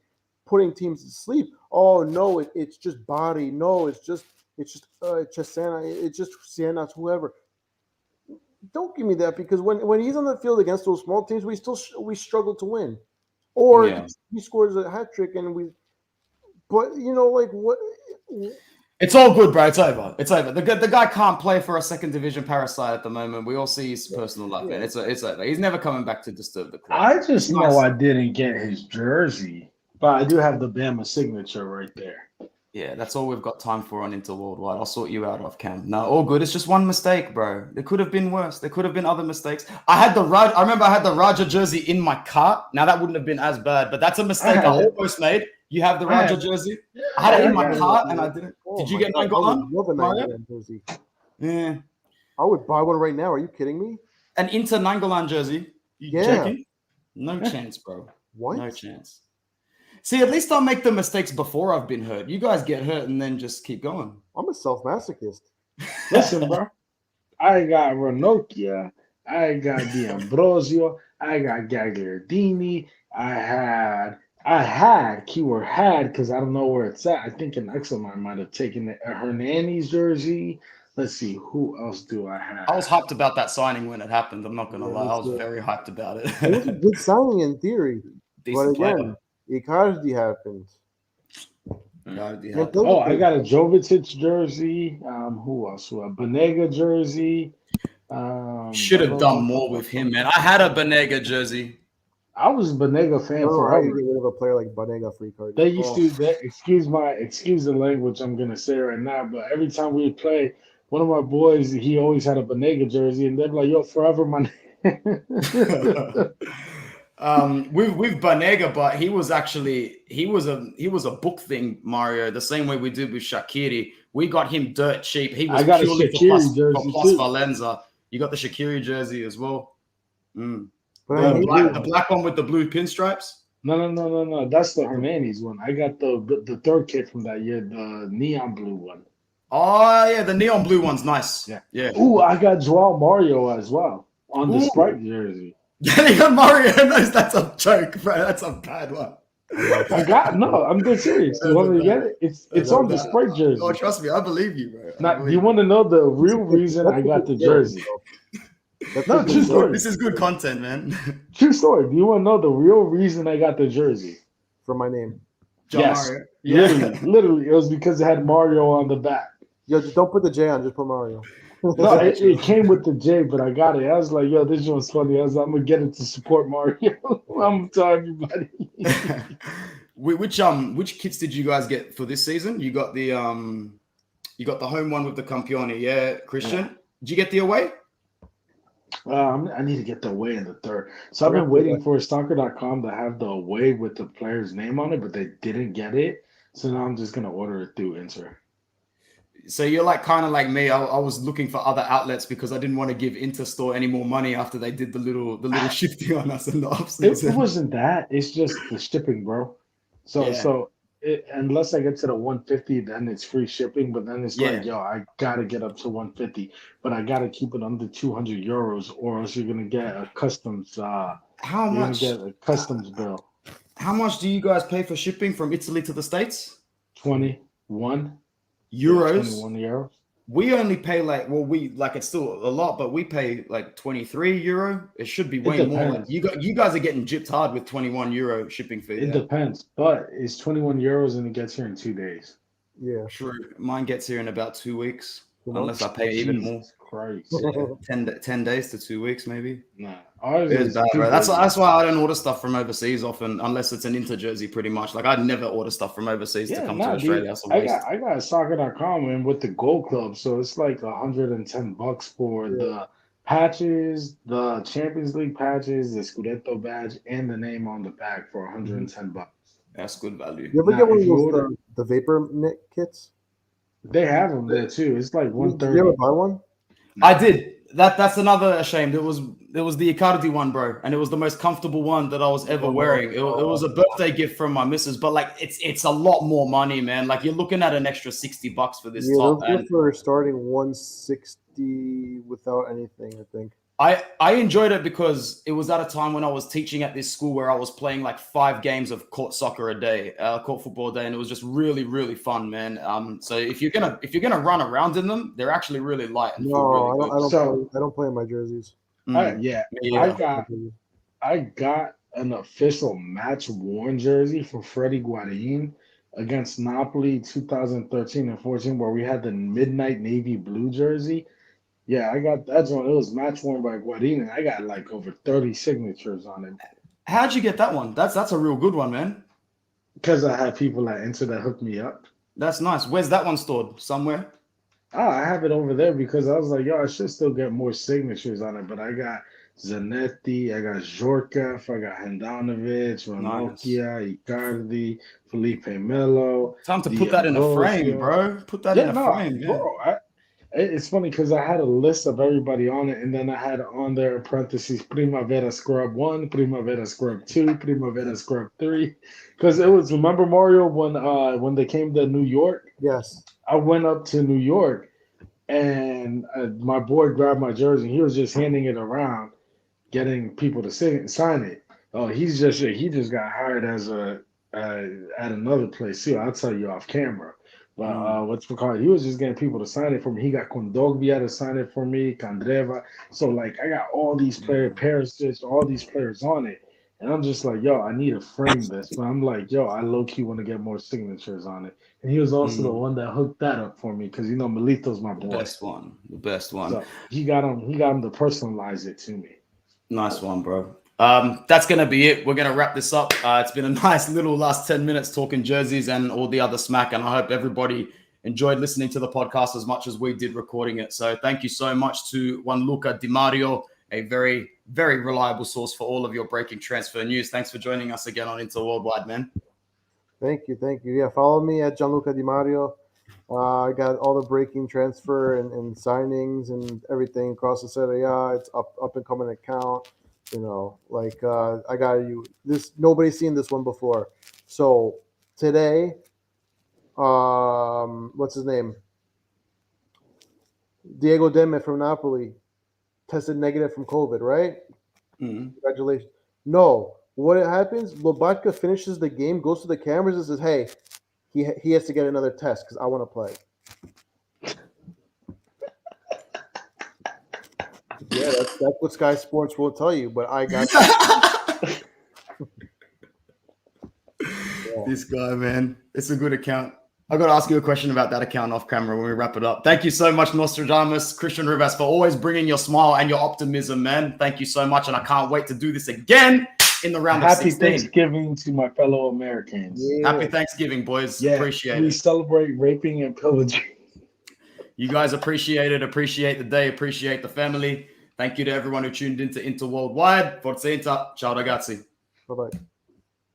putting teams to sleep. Oh no, it's just body. No, it's just Cesena. It's just Siena, whoever. Don't give me that, because when he's on the field against those small teams, we struggle to win. Or he scores a hat trick and we. But what? It's all good, bro. It's over. The guy can't play for a second division parasite at the moment. We all see his personal life, man. It's over. He's never coming back to disturb the club. I just know I didn't get his jersey, but I do have the Bama signature right there. Yeah, that's all we've got time for on Inter Worldwide. I'll sort you out off cam. No, all good. It's just one mistake, bro. There could have been worse. There could have been other mistakes. I remember I had the Raja jersey in my cart. Now that wouldn't have been as bad, but that's a mistake I almost made. You have the Raja jersey? Yeah, I had it in my cart and I didn't. Did you get Nangolan? Jersey. Yeah. I would buy one right now. Are you kidding me? An Inter Nangolan jersey? You joking? No chance, bro. What? No chance. See, at least I'll make the mistakes before I've been hurt. You guys get hurt and then just keep going. I'm a self-masochist. Listen, bro. I got Ranocchia I got D'Ambrosio. I got Gagliardini. I had keyword had because I don't know where it's at. I think an ex of mine might have taken it. A Hernandez jersey. Let's see, who else do I have? I was hyped about that signing when it happened. I'm not gonna lie, I was so. very hyped about it. It was a good signing in theory, Decent but again, Icardi happened. Oh, I got a Jovetic jersey. Who else? A Banega jersey. Should have done more with him, man. I had a Banega jersey. I was a Banega fan forever. How you get rid of a player like Banega for Icardi? They used to. Excuse the language I'm gonna say right now, but every time we play, one of my boys, he always had a Banega jersey, and they're like, "Yo, forever, my." With Banega, but he was a book thing, Mario. The same way we did with Shaqiri. We got him dirt cheap. He was purely for plus Valenza. You got the Shaqiri jersey as well. The black one with the blue pinstripes. No. That's the Hernandez one. I got the third kit from that year, the neon blue one. Oh yeah, the neon blue one's nice. Yeah. Ooh, I got Joao Mario as well on the Sprite jersey. Yeah, Mario knows that's a joke, bro. That's a bad one. I'm dead serious. You want me to get it? It's on the Sprite jersey. Oh, trust me, I believe you, bro. Now, do you want to know the real reason I got the jersey? No, true story. This is good content, man. True story. Do you want to know the real reason I got the jersey? For my name. Yes. Mario. Yeah. Literally, it was because it had Mario on the back. Yo, just don't put the J on, just put Mario. No, it came with the J, but I got it. I was like, yo, this one's funny. I'm gonna get it to support Mario. I'm telling everybody. Which kits did you guys get for this season? You got the home one with the Campione, yeah, Christian. Yeah. Did you get the away? I need to get the away in the third. So I've been waiting for soccer.com to have the away with the player's name on it, but they didn't get it. So now I'm just gonna order it through Inter. So you're like kind of like me. I was looking for other outlets because I didn't want to give Interstore any more money after they did the little shifting on us in the offseason. It wasn't that. It's just the shipping, bro. Unless I get to the 150, then it's free shipping. But then it's like, yo, I gotta get up to 150, but I gotta keep it under 200 euros, or else you're gonna get a customs. How much? You're gonna get a customs bill. How much do you guys pay for shipping from Italy to the States? 21 euros. 21 euros. We only pay it's still a lot, but we pay like 23 euro. It should be way more. Like, you guys are getting gypped hard with 21 euro shipping fee. It depends, but it's 21 euros and it gets here in 2 days. Yeah, true. Mine gets here in about 2 weeks, unless I pay even more. Christ. 10 days to 2 weeks, maybe. Nah, it's bad, bro. That's why I don't order stuff from overseas often, unless it's an Inter jersey. Pretty much, like I'd never order stuff from overseas to come to Australia. I got soccer.com and with the Gold Club, so it's like $110 for the patches, the Champions League patches, the Scudetto badge, and the name on the back for $110. That's good value. You ever get one of those the Vapor Knit kits? They have them there too. It's like $130. Did you ever buy one? I did. That's another shame. It was the Icardi one, bro, and it was the most comfortable one that I was ever wearing. It was a birthday gift from my missus, but like it's a lot more money, man. Like you're looking at an extra $60 for this top. Those were starting 160 without anything, I think. I enjoyed it because it was at a time when I was teaching at this school where I was playing like 5 games of court soccer a day, court football a day, and it was just really, really fun, man. So if you're gonna run around in them, they're actually really light. And I don't play in my jerseys. I got an official match worn jersey for Freddie Guarin against Napoli 2013 and 14, where we had the midnight navy blue jersey. Yeah, I got that one. It was match worn by Guarin, and I got like over 30 signatures on it. How'd you get that one? That's a real good one, man. Because I had people at Inter that hooked me up. That's nice. Where's that one stored? Somewhere? I have it over there because I was like, yo, I should still get more signatures on it. But I got Zanetti, I got Zorka, I got Handanovic, Ranocchia, Icardi, Felipe Melo. Time to put that in a frame, bro. Put that in a frame. Bro, it's funny because I had a list of everybody on it, and then I had on there in parentheses Primavera Scrub 1, Primavera Scrub 2, Primavera Scrub 3. Because it was, remember Mario when they came to New York? Yes. I went up to New York And my boy grabbed my jersey. He was just handing it around, getting people to sign it. Oh, he just got hired as at another place too. I'll tell you off camera. But what's it called? He was just getting people to sign it for me. He got Kondogbia to sign it for me, Kandreva. So like I got all these Perisic, all these players on it. And I'm just like, yo, I need to frame this. But I'm like, yo, I low-key want to get more signatures on it. And he was also the one that hooked that up for me because Melito's my boy. The best one. So he got him to personalize it to me. Nice one, bro. That's gonna be it. We're gonna wrap this up. It's been a nice little last 10 minutes talking jerseys and all the other smack, and I hope everybody enjoyed listening to the podcast as much as we did recording it. So thank you so much to Gianluca Di Mario, a very, very reliable source for all of your breaking transfer news. Thanks for joining us again on Inter Worldwide, man. Thank you. Yeah, follow me at Gianluca Di Mario. I got all the breaking transfer and signings and everything across the Serie A. It's up and coming account. I got you. Nobody's seen this one before. So today, what's his name? Diego Demme from Napoli tested negative from COVID, right? Congratulations. No, what happens? Lobatka finishes the game, goes to the cameras and says, "Hey, he has to get another test because I want to play." Yeah, that's what Sky Sports will tell you, but I got that. This guy, man. It's a good account. I got to ask you a question about that account off camera when we wrap it up. Thank you so much, Nostradamus, Christian Rivas, for always bringing your smile and your optimism, man. Thank you so much, and I can't wait to do this again in the round of 16. Happy Thanksgiving to my fellow Americans. Yeah. Happy Thanksgiving, boys. Yeah, appreciate it. We celebrate raping and pillaging. You guys appreciate it. Appreciate the day. Appreciate the family. Thank you to everyone who tuned into Inter Worldwide. Forza Inter. Ciao, ragazzi. Bye-bye.